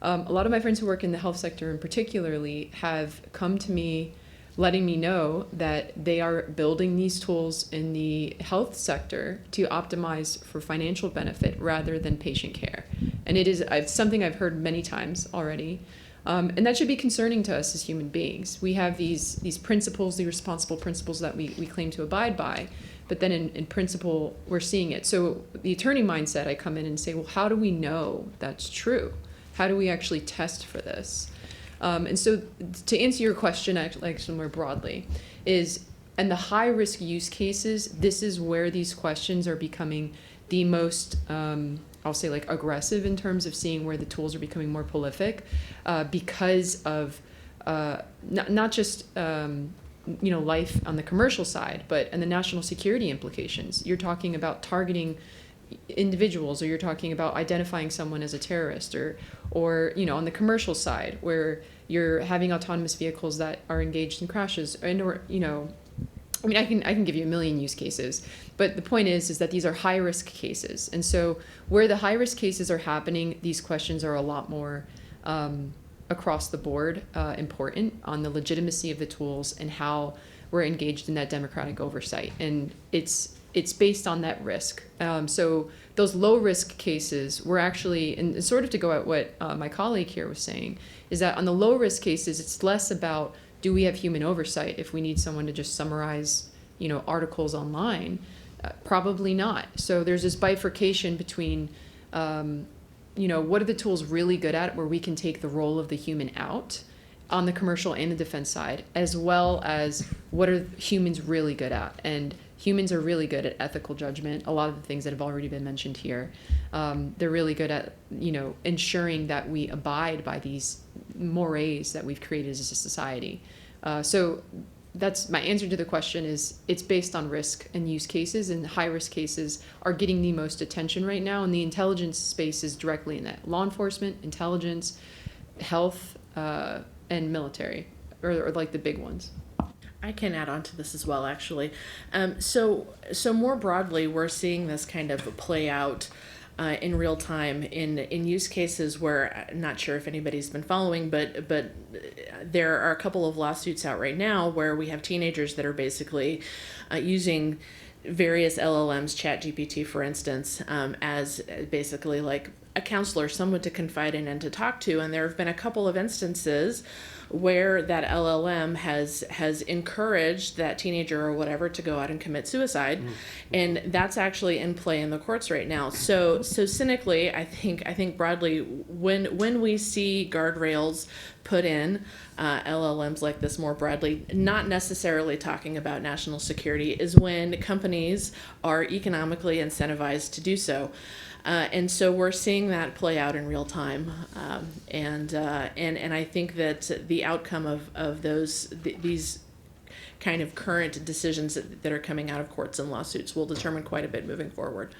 a lot of my friends who work in the health sector in particularly have come to me letting me know that they are building these tools in the health sector to optimize for financial benefit rather than patient care. And it's something I've heard many times already. And that should be concerning to us as human beings. We have these principles, the responsible principles that we claim to abide by, but then in principle, we're seeing it. So the attorney mindset, I come in and say, well, how do we know that's true? How do we actually test for this? And so to answer your question, actually more broadly, is in the high-risk use cases, this is where these questions are becoming the most, I'll say, aggressive in terms of seeing where the tools are becoming more prolific, because of not just life on the commercial side, but and the national security implications. You're talking about targeting individuals, or you're talking about identifying someone as a terrorist, or on the commercial side where you're having autonomous vehicles that are engaged in crashes, or I can give you a million use cases, but the point is that these are high risk cases, and so where the high risk cases are happening, these questions are a lot more across the board important on the legitimacy of the tools and how we're engaged in that democratic oversight, and it's based on that risk. So those low-risk cases, we're actually, and sort of to go at what my colleague here was saying, is that on the low-risk cases, it's less about do we have human oversight if we need someone to just summarize, articles online? Probably not. So there's this bifurcation between, what are the tools really good at, where we can take the role of the human out, on the commercial and the defense side, as well as what are humans really good at. And humans are really good at ethical judgment, a lot of the things that have already been mentioned here. They're really good at, ensuring that we abide by these mores that we've created as a society. So that's my answer to the question is it's based on risk and use cases, and high risk cases are getting the most attention right now. And the intelligence space is directly in that: law enforcement, intelligence, health, and military, or like the big ones. I can add on to this as well, actually. So more broadly, we're seeing this kind of play out in real time in use cases where I'm not sure if anybody's been following, but there are a couple of lawsuits out right now where we have teenagers that are basically using various LLMs, ChatGPT, for instance, as basically like a counselor, someone to confide in and to talk to. And there have been a couple of instances where that LLM has encouraged that teenager or whatever to go out and commit suicide, and that's actually in play in the courts right now. So cynically, I think broadly, when we see guardrails put in LLMs like this more broadly, not necessarily talking about national security, is when companies are economically incentivized to do so. And so we're seeing that play out in real time, and I think that the outcome of these kind of current decisions that are coming out of courts and lawsuits will determine quite a bit moving forward.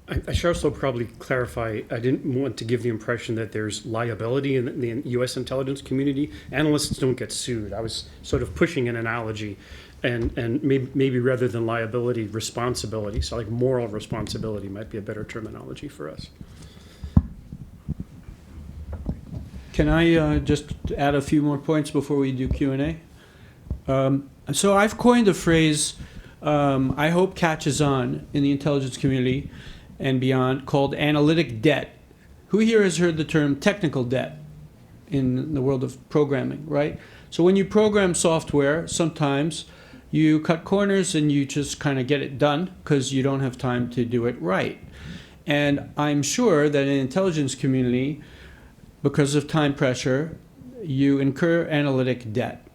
I should also probably clarify, I didn't want to give the impression that there's liability in the U.S. intelligence community. Analysts don't get sued. I was sort of pushing an analogy. And maybe rather than liability, responsibility. So like moral responsibility might be a better terminology for us. Can I just add a few more points before we do Q&A? So I've coined a phrase I hope catches on in the intelligence community and beyond, called analytic debt. Who here has heard the term technical debt in the world of programming, right? So when you program software, sometimes you cut corners and you just kind of get it done because you don't have time to do it right. And I'm sure that in the intelligence community, because of time pressure, you incur analytic debt.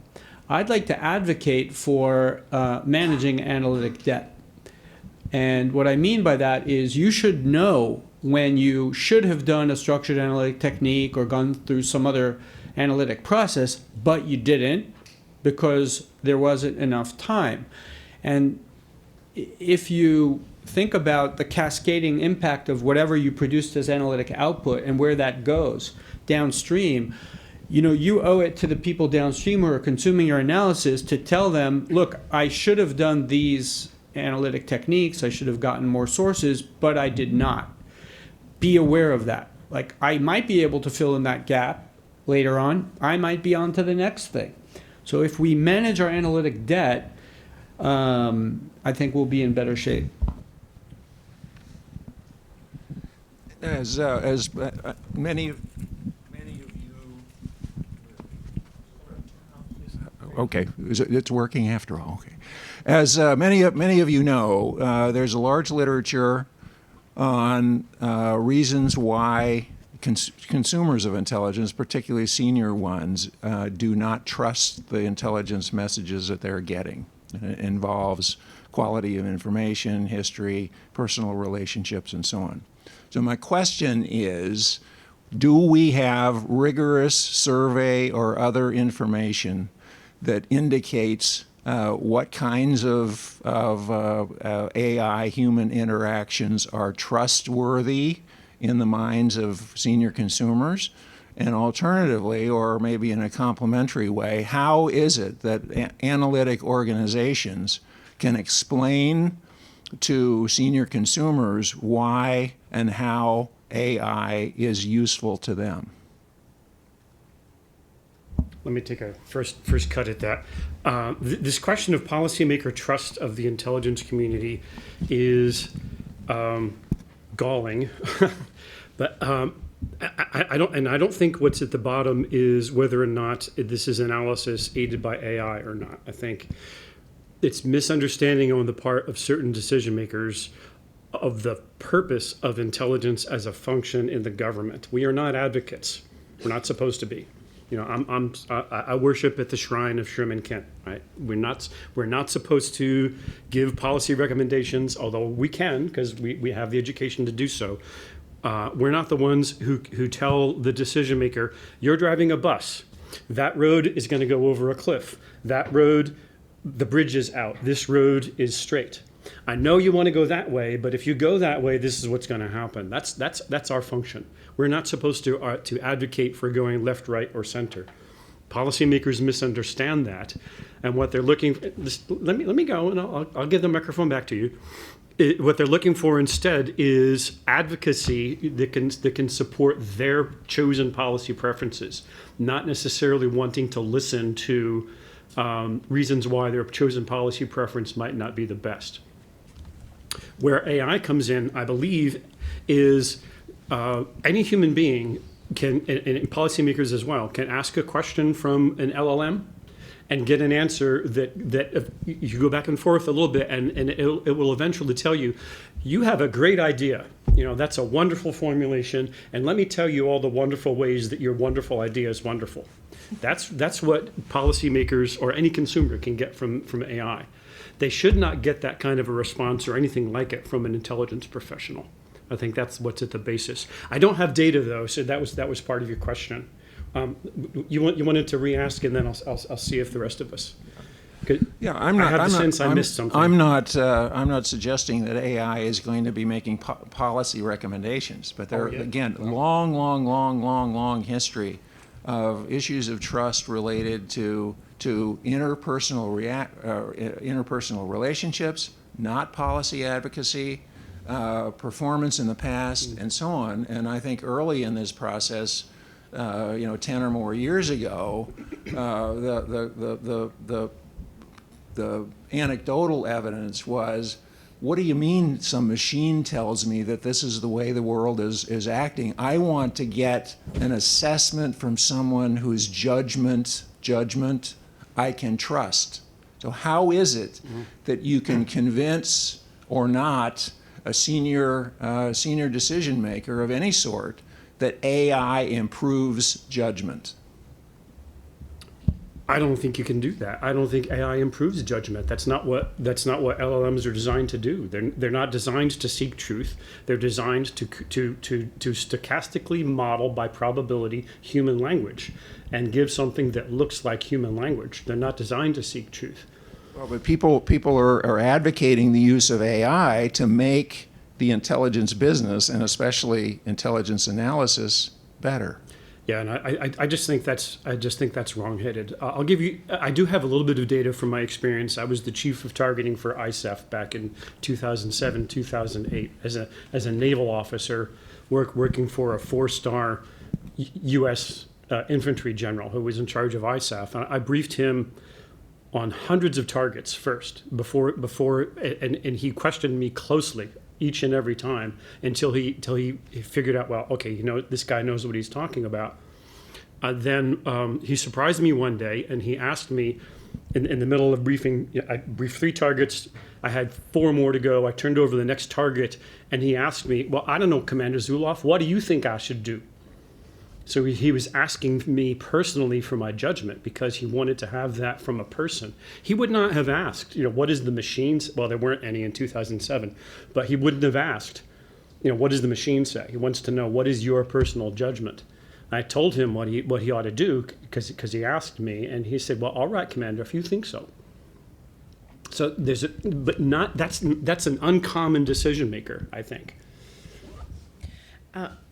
I'd like to advocate for managing analytic debt. And what I mean by that is you should know when you should have done a structured analytic technique or gone through some other analytic process, but you didn't because there wasn't enough time. And if you think about the cascading impact of whatever you produced as analytic output and where that goes downstream, you owe it to the people downstream who are consuming your analysis to tell them, look, I should have done these analytic techniques, I should have gotten more sources, but I did not. Be aware of that. Like, I might be able to fill in that gap later on. I might be on to the next thing. So if we manage our analytic debt, I think we'll be in better shape. As many of you, okay, it's working after all. Okay, as many of you know, there's a large literature on reasons why consumers of intelligence, particularly senior ones, do not trust the intelligence messages that they're getting. It involves quality of information, history, personal relationships, and so on. So my question is, do we have rigorous survey or other information that indicates what kinds of AI-human interactions are trustworthy in the minds of senior consumers? And alternatively, or maybe in a complementary way, how is it that analytic organizations can explain to senior consumers why and how AI is useful to them? Let me take a first cut at that. This question of policymaker trust of the intelligence community is galling, but I don't think what's at the bottom is whether or not this is analysis aided by AI or not. I think it's misunderstanding on the part of certain decision makers of the purpose of intelligence as a function in the government. We are not advocates. We're not supposed to be. I worship at the shrine of Sherman Kent. Right? We're not supposed to give policy recommendations, although we can because we have the education to do so. We're not the ones who tell the decision maker, you're driving a bus. That road is going to go over a cliff. That road, the bridge is out. This road is straight. I know you want to go that way, but if you go that way, this is what's going to happen. That's our function. We're not supposed to advocate for going left, right, or center. Policymakers misunderstand that, and what they're looking. Let me go, and I'll give the microphone back to you. What they're looking for instead is advocacy that can support their chosen policy preferences, not necessarily wanting to listen to reasons why their chosen policy preference might not be the best. Where AI comes in, I believe, is any human being can, and policymakers as well, can ask a question from an LLM and get an answer that you go back and forth a little bit, and it will eventually tell you, you have a great idea. That's a wonderful formulation, and let me tell you all the wonderful ways that your wonderful idea is wonderful. That's what policymakers or any consumer can get from AI. They should not get that kind of a response or anything like it from an intelligence professional. I think that's what's at the basis. I don't have data though, so that was part of your question. You wanted to re-ask, and then I'll see if the rest of us. Yeah, I'm not. I have the sense I missed something. I'm not suggesting that AI is going to be making policy recommendations, but there again, long history of issues of trust related to interpersonal relationships, not policy advocacy, performance in the past, and so on. And I think early in this process, 10 or more years ago, the anecdotal evidence was, what do you mean some machine tells me that this is the way the world is acting? I want to get an assessment from someone whose judgment I can trust. So how is it that you can convince or not a senior decision maker of any sort that AI improves judgment? I don't think you can do that. I don't think AI improves judgment. That's not what LLMs are designed to do. They're not designed to seek truth. They're designed to stochastically model by probability human language and give something that looks like human language. They're not designed to seek truth. Well, but people are advocating the use of AI to make the intelligence business, and especially intelligence analysis, better. Yeah, and I just think that's wrong-headed. I'll give you. I do have a little bit of data from my experience. I was the chief of targeting for ISAF back in 2007, 2008 as a naval officer, working for a 4-star U.S. Infantry general who was in charge of ISAF. And I briefed him on hundreds of targets first and he questioned me closely each and every time until he figured out, well, okay, this guy knows what he's talking about. Then he surprised me one day, and he asked me in the middle of briefing. I briefed 3 targets. I had 4 more to go. I turned over the next target, and he asked me, well, I don't know, Commander Zuloff, what do you think I should do? So he was asking me personally for my judgment because he wanted to have that from a person. He would not have asked, what is the machine's, well, there weren't any in 2007, but he wouldn't have asked, what does the machine say? He wants to know, what is your personal judgment? I told him what he ought to do because he asked me, and he said, well, all right, Commander, if you think so. So that's an uncommon decision maker, I think.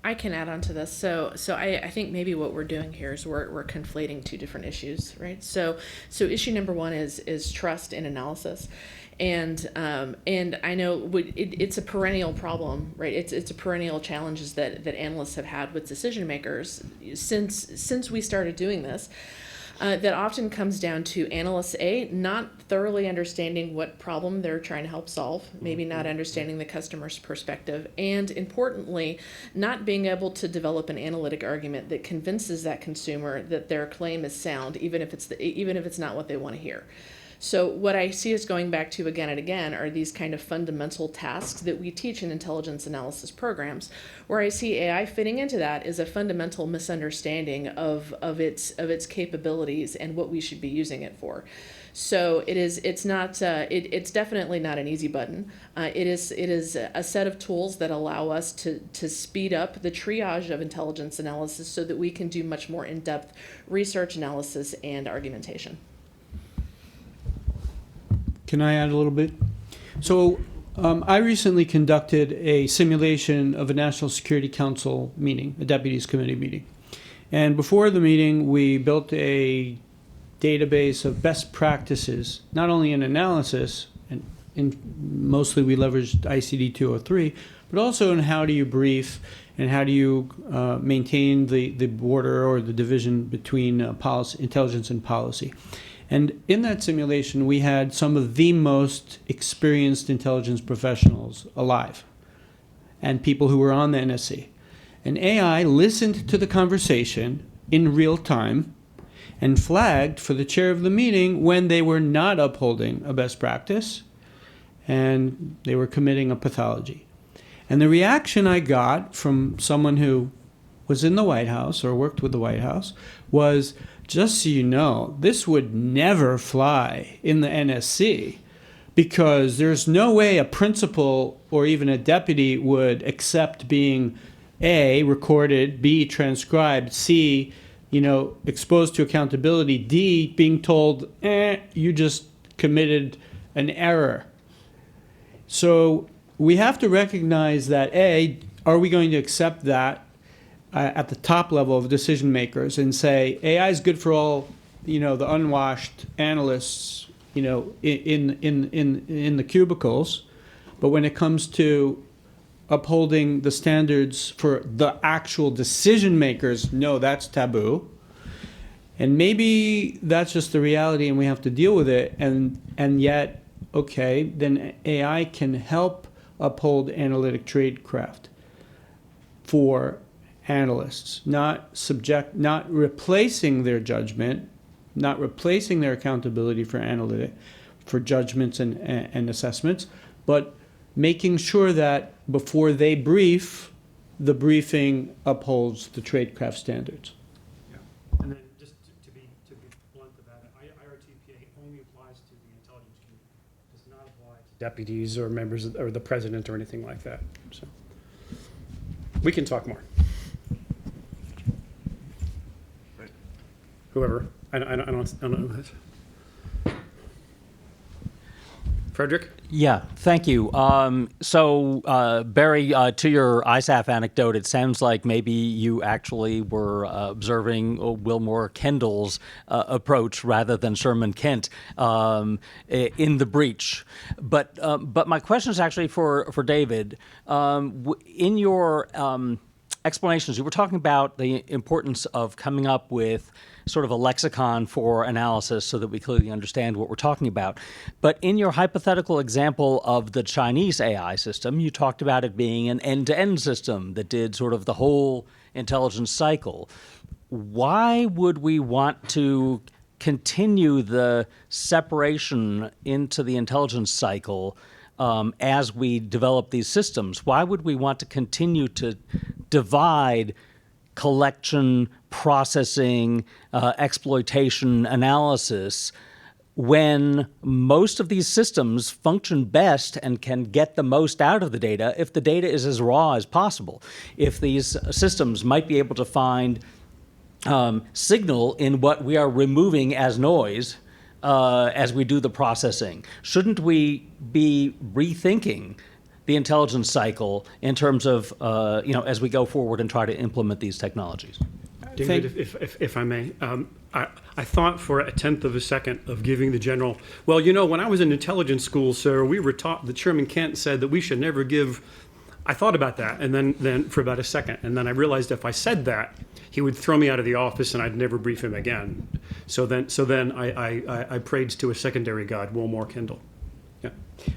I can add on to this. So I think maybe what we're doing here is we're conflating 2 different issues, right? So issue number 1 is trust in analysis, and I know it's a perennial problem, right? It's a perennial challenges that analysts have had with decision makers since we started doing this. That often comes down to analysts, not thoroughly understanding what problem they're trying to help solve, maybe not understanding the customer's perspective, and importantly, not being able to develop an analytic argument that convinces that consumer that their claim is sound, even if it's not what they want to hear. So what I see us going back to again and again are these kind of fundamental tasks that we teach in intelligence analysis programs. Where I see AI fitting into that is a fundamental misunderstanding of its capabilities and what we should be using it for. So it's definitely not an easy button. It is a set of tools that allow us to speed up the triage of intelligence analysis so that we can do much more in-depth research analysis and argumentation. Can I add a little bit? So I recently conducted a simulation of a National Security Council meeting, a Deputies Committee meeting. And before the meeting, we built a database of best practices, not only in analysis, and mostly we leveraged ICD 203, but also in how do you brief and how do you maintain the border or the division between policy, intelligence and policy. And in that simulation, we had some of the most experienced intelligence professionals alive and people who were on the NSC. And AI listened to the conversation in real time and flagged for the chair of the meeting when they were not upholding a best practice and they were committing a pathology. And the reaction I got from someone who was in the White House or worked with the White House was, just so you know, this would never fly in the NSC because there's no way a principal or even a deputy would accept being A, recorded, B, transcribed, C, exposed to accountability, D, being told, you just committed an error. So we have to recognize that, A, are we going to accept that at the top level of decision makers and say AI is good for all, the unwashed analysts, in the cubicles, but when it comes to upholding the standards for the actual decision makers, no, that's taboo. And maybe that's just the reality and we have to deal with it. And yet, okay, then AI can help uphold analytic tradecraft for analysts, not replacing their judgment, not replacing their accountability for judgments and assessments, but making sure that before they brief, the briefing upholds the tradecraft standards. Yeah. And then just to be blunt about it, IRTPA only applies to the intelligence community. It does not apply to deputies or members or the president or anything like that. So we can talk more. Whoever. I don't know who that's. Frederick? Yeah, thank you. So, Barry, to your ISAF anecdote, it sounds like maybe you actually were observing Wilmore Kendall's approach rather than Sherman Kent in the breach. But my question is actually for David. In your explanations, you were talking about the importance of coming up with sort of a lexicon for analysis so that we clearly understand what we're talking about. But in your hypothetical example of the Chinese AI system, you talked about it being an end-to-end system that did sort of the whole intelligence cycle. Why would we want to continue the separation into the intelligence cycle as we develop these systems? Why would we want to continue to divide collection, processing, exploitation, analysis, when most of these systems function best and can get the most out of the data if the data is as raw as possible? If these systems might be able to find signal in what we are removing as noise as we do the processing, shouldn't we be rethinking the intelligence cycle in terms of, as we go forward and try to implement these technologies? David, if I may, I thought for a tenth of a second of giving the general, well, when I was in intelligence school, sir, we were taught, the Chairman Kent said that we should never give, I thought about that, and then for about a second, and then I realized if I said that, he would throw me out of the office and I'd never brief him again. So then I prayed to a secondary god, Wilmore Kendall. Yeah.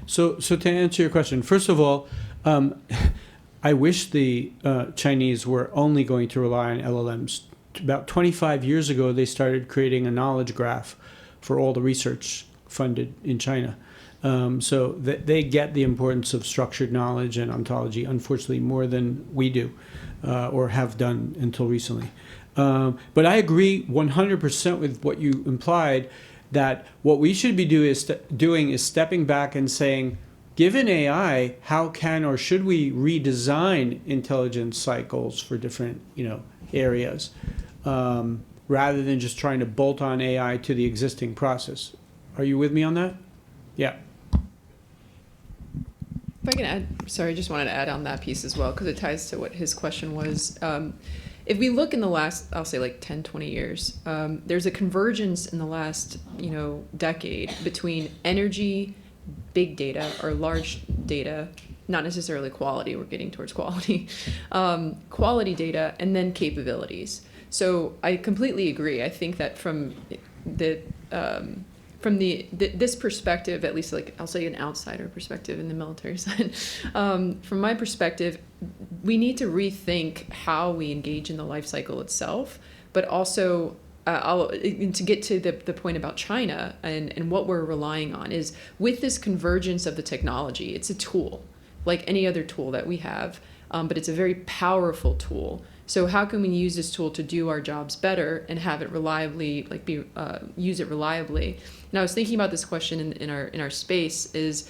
So to answer your question, first of all, I wish the Chinese were only going to rely on LLMs. About 25 years ago, they started creating a knowledge graph for all the research funded in China. So they get the importance of structured knowledge and ontology, unfortunately, more than we do or have done until recently. But I agree 100% with what you implied, that what we should be doing is stepping back and saying, given AI, how can or should we redesign intelligence cycles for different areas, rather than just trying to bolt on AI to the existing process? Are you with me on that? Yeah. If I can add, sorry, I just wanted to add on that piece as well, because it ties to what his question was. If we look in the last, I'll say like 10, 20 years, there's a convergence in the last, decade between energy, big data, or large data, not necessarily quality, we're getting towards quality, quality data, and then capabilities. So I completely agree. I think that from this perspective, at least, like, I'll say an outsider perspective in the military side, from my perspective, we need to rethink how we engage in the life cycle itself, but also to get to the point about China and what we're relying on is, with this convergence of the technology, it's a tool like any other tool that we have, but it's a very powerful tool. So how can we use this tool to do our jobs better and have it reliably, use it reliably? And I was thinking about this question in our space is,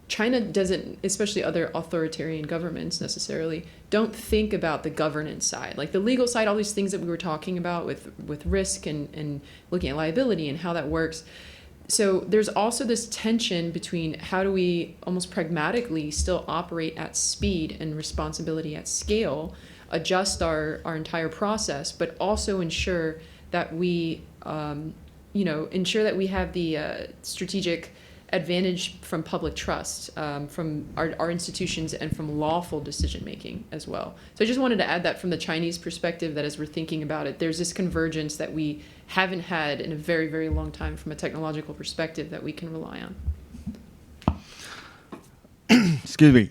China doesn't, especially other authoritarian governments necessarily, don't think about the governance side, like the legal side, all these things that we were talking about with risk and looking at liability and how that works. So there's also this tension between how do we almost pragmatically still operate at speed and responsibility at scale, adjust our entire process, but also ensure that we, ensure that we have the strategic advantage from public trust, from our institutions, and from lawful decision making as well. So I just wanted to add that from the Chinese perspective, that as we're thinking about it, there's this convergence that we haven't had in a very, very long time from a technological perspective that we can rely on. Excuse me.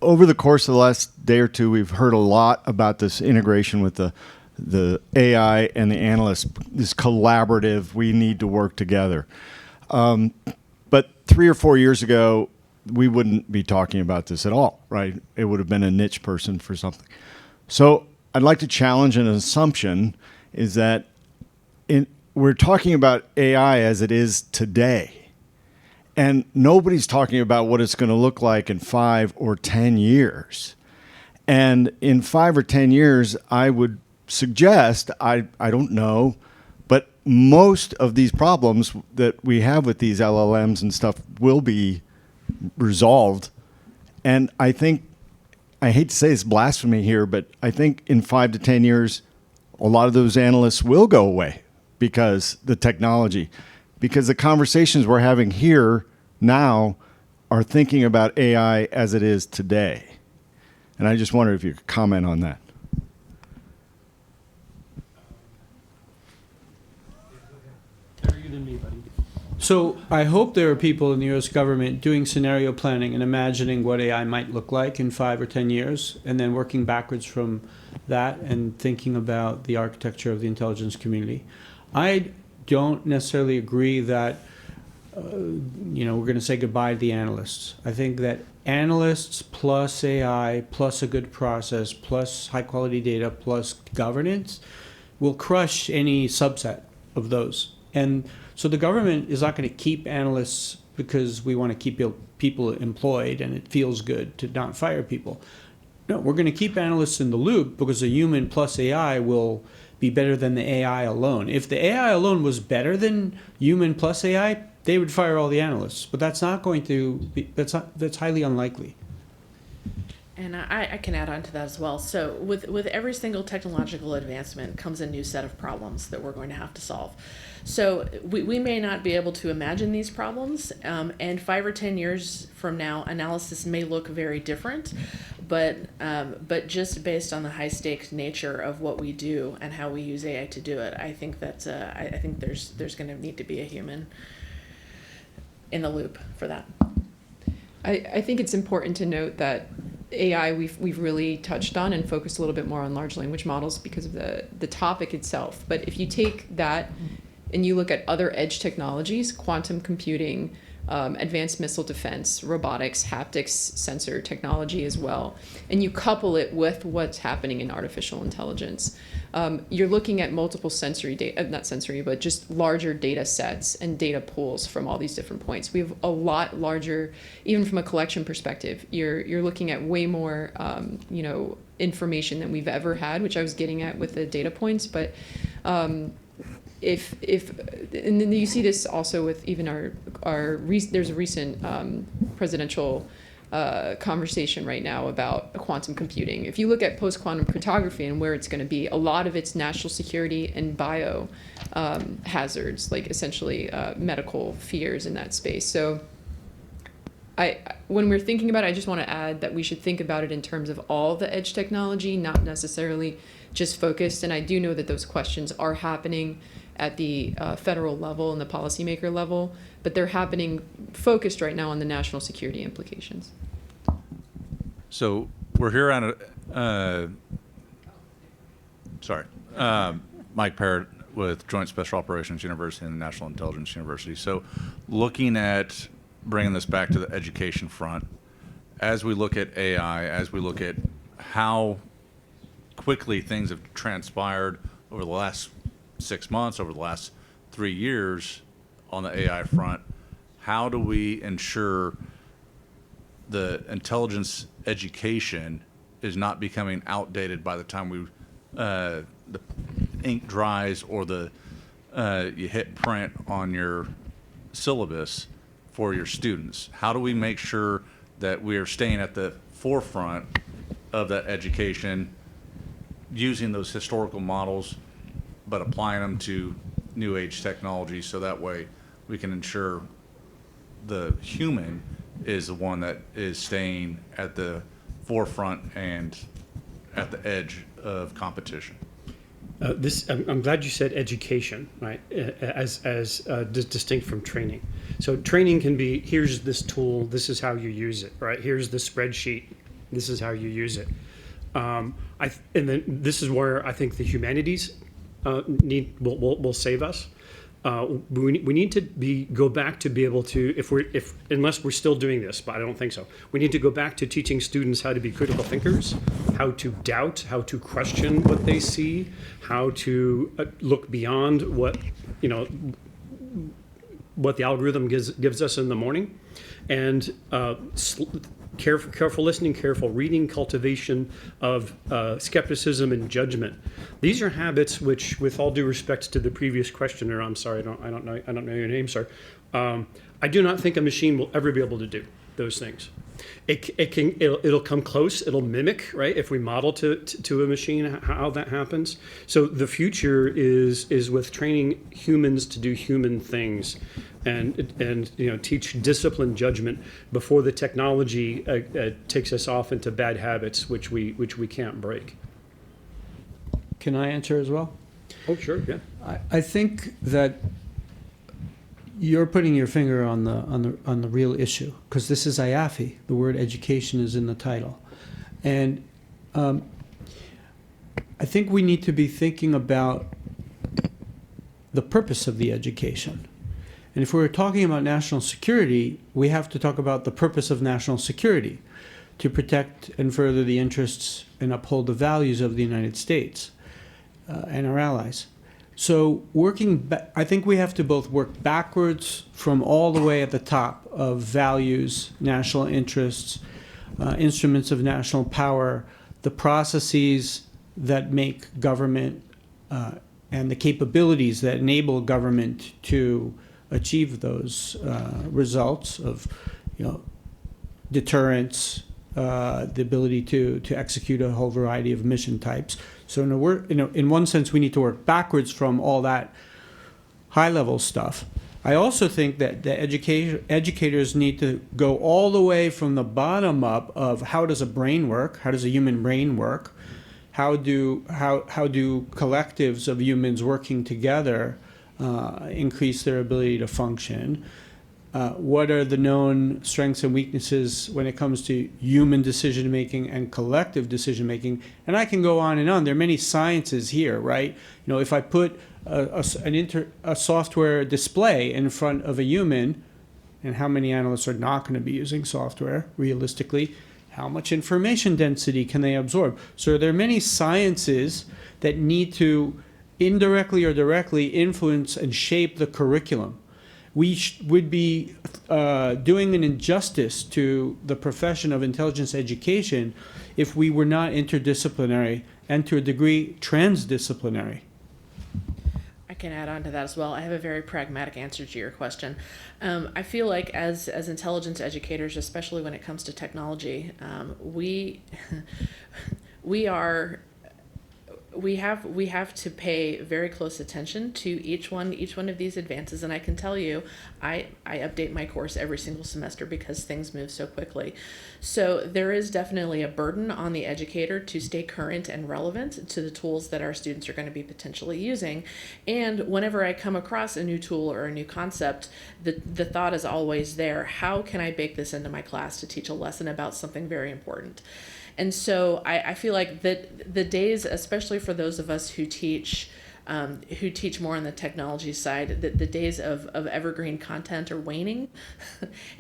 Over the course of the last day or two, we've heard a lot about this integration with the AI and the analysts, this collaborative, we need to work together. But 3 or 4 years ago, we wouldn't be talking about this at all, right? It would have been a niche person for something. So I'd like to challenge an assumption, is that we're talking about AI as it is today. And nobody's talking about what it's going to look like in 5 or 10 years. And in 5 or 10 years, I would suggest, I don't know, but most of these problems that we have with these LLMs and stuff will be resolved. And I think, I hate to say it's blasphemy here, but I think in 5 to 10 years, a lot of those analysts will go away because the technology, because the conversations we're having here now are thinking about AI as it is today. And I just wonder if you could comment on that. So I hope there are people in the U.S. government doing scenario planning and imagining what AI might look like in 5 or 10 years, and then working backwards from that and thinking about the architecture of the intelligence community. I don't necessarily agree that we're going to say goodbye to the analysts. I think that analysts plus AI plus a good process plus high quality data plus governance will crush any subset of those. And so the government is not going to keep analysts because we want to keep people employed and it feels good to not fire people. No, we're going to keep analysts in the loop because a human plus AI will be better than the AI alone. If the AI alone was better than human plus AI, they would fire all the analysts. But that's not going to be, that's highly unlikely. And I can add on to that as well. So with every single technological advancement comes a new set of problems that we're going to have to solve. So we may not be able to imagine these problems, and 5 or 10 years from now, analysis may look very different, but just based on the high stakes nature of what we do and how we use AI to do it, I think that I think there's going to need to be a human in the loop for that. I think it's important to note that AI we've really touched on and focused a little bit more on large language models because of the topic itself. But if you take that and you look at other edge technologies, quantum computing, advanced missile defense, robotics, haptics, sensor technology as well, and you couple it with what's happening in artificial intelligence, you're looking at multiple sensory data, not sensory, but just larger data sets and data pools from all these different points. We have a lot larger, even from a collection perspective, you're looking at way more, information than we've ever had, which I was getting at with the data points, but if and then you see this also with even there's a recent presidential conversation right now about quantum computing. If you look at post-quantum cryptography and where it's going to be, a lot of it's national security and bio hazards, like essentially medical fears in that space. So when we're thinking about it, I just want to add that we should think about it in terms of all the edge technology, not necessarily just focused. And I do know that those questions are happening at the federal level and the policymaker level, but they're happening focused right now on the national security implications. So we're here on Mike Parrott with Joint Special Operations University and National Intelligence University. So looking at bringing this back to the education front, as we look at AI, as we look at how quickly things have transpired over the last 6 months, over the last 3 years on the AI front, how do we ensure the intelligence education is not becoming outdated by the time the ink dries or you hit print on your syllabus for your students? How do we make sure that we are staying at the forefront of that education, using those historical models, but applying them to new age technology, so that way we can ensure the human is the one that is staying at the forefront and at the edge of competition? I'm glad you said education, right? As distinct from training. So training can be, here's this tool, this is how you use it, right? Here's the spreadsheet, this is how you use it. And then this is where I think the humanities will save us. We need to go back to be able to, unless we're still doing this, but I don't think so. We need to go back to teaching students how to be critical thinkers, how to doubt, how to question what they see, how to look beyond what the algorithm gives us in the morning, and careful listening, careful reading, cultivation of skepticism and judgment. These are habits which, with all due respect to the previous questioner, I'm sorry, I don't know your name, sir. I do not think a machine will ever be able to do those things. It'll come close. It'll mimic, right? If we model to a machine how that happens. So the future is with training humans to do human things, and teach disciplined judgment before the technology takes us off into bad habits which we can't break. Can I answer as well? Oh, sure, yeah. I think that you're putting your finger on the real issue, because this is IAFIE. The word education is in the title, and I think we need to be thinking about the purpose of the education. And if we're talking about national security, we have to talk about the purpose of national security, to protect and further the interests and uphold the values of the United States and our allies. So I think we have to both work backwards from all the way at the top of values, national interests, instruments of national power, the processes that make government and the capabilities that enable government to achieve those results of, deterrence, the ability to execute a whole variety of mission types. So in one sense, we need to work backwards from all that high-level stuff. I also think that the educators need to go all the way from the bottom up of how does a brain work, how does a human brain work, how do collectives of humans working together increase their ability to function, what are the known strengths and weaknesses when it comes to human decision making and collective decision making, and I can go on and on. There are many sciences here, right? You know, if I put a software display in front of a human, and how many analysts are not going to be using software realistically, how much information density can they absorb? So there are many sciences that need to indirectly or directly influence and shape the curriculum. We would be doing an injustice to the profession of intelligence education if we were not interdisciplinary and, to a degree, transdisciplinary. I can add on to that as well. I have a very pragmatic answer to your question. I feel like as intelligence educators, especially when it comes to technology, we have to pay very close attention to each one of these advances. And I can tell you, I update my course every single semester because things move so quickly. So there is definitely a burden on the educator to stay current and relevant to the tools that our students are going to be potentially using. And whenever I come across a new tool or a new concept, the thought is always there: how can I bake this into my class to teach a lesson about something very important? And so I feel like that the days, especially for those of us who teach more on the technology side, that the days of evergreen content are waning,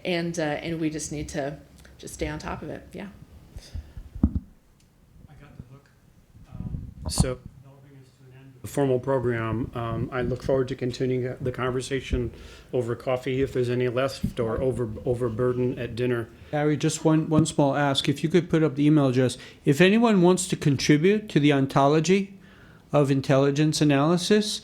and we just need to just stay on top of it. Yeah. I got the hook. So that'll bring us to an end of the formal program. I look forward to continuing the conversation over coffee if there's any left, or over burden at dinner. Harry, just one small ask. If you could put up the email address. If anyone wants to contribute to the ontology of intelligence analysis,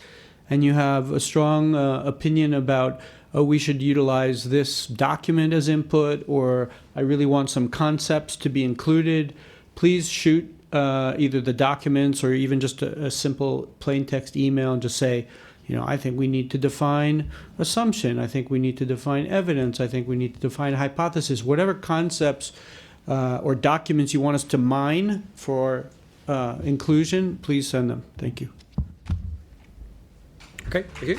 and you have a strong opinion about, oh, we should utilize this document as input, or I really want some concepts to be included, please shoot either the documents or even just a simple plain text email and just say, you know, I think we need to define assumption. I think we need to define evidence. I think we need to define hypothesis. Whatever concepts or documents you want us to mine for inclusion, please send them. Thank you. Okay, thank you.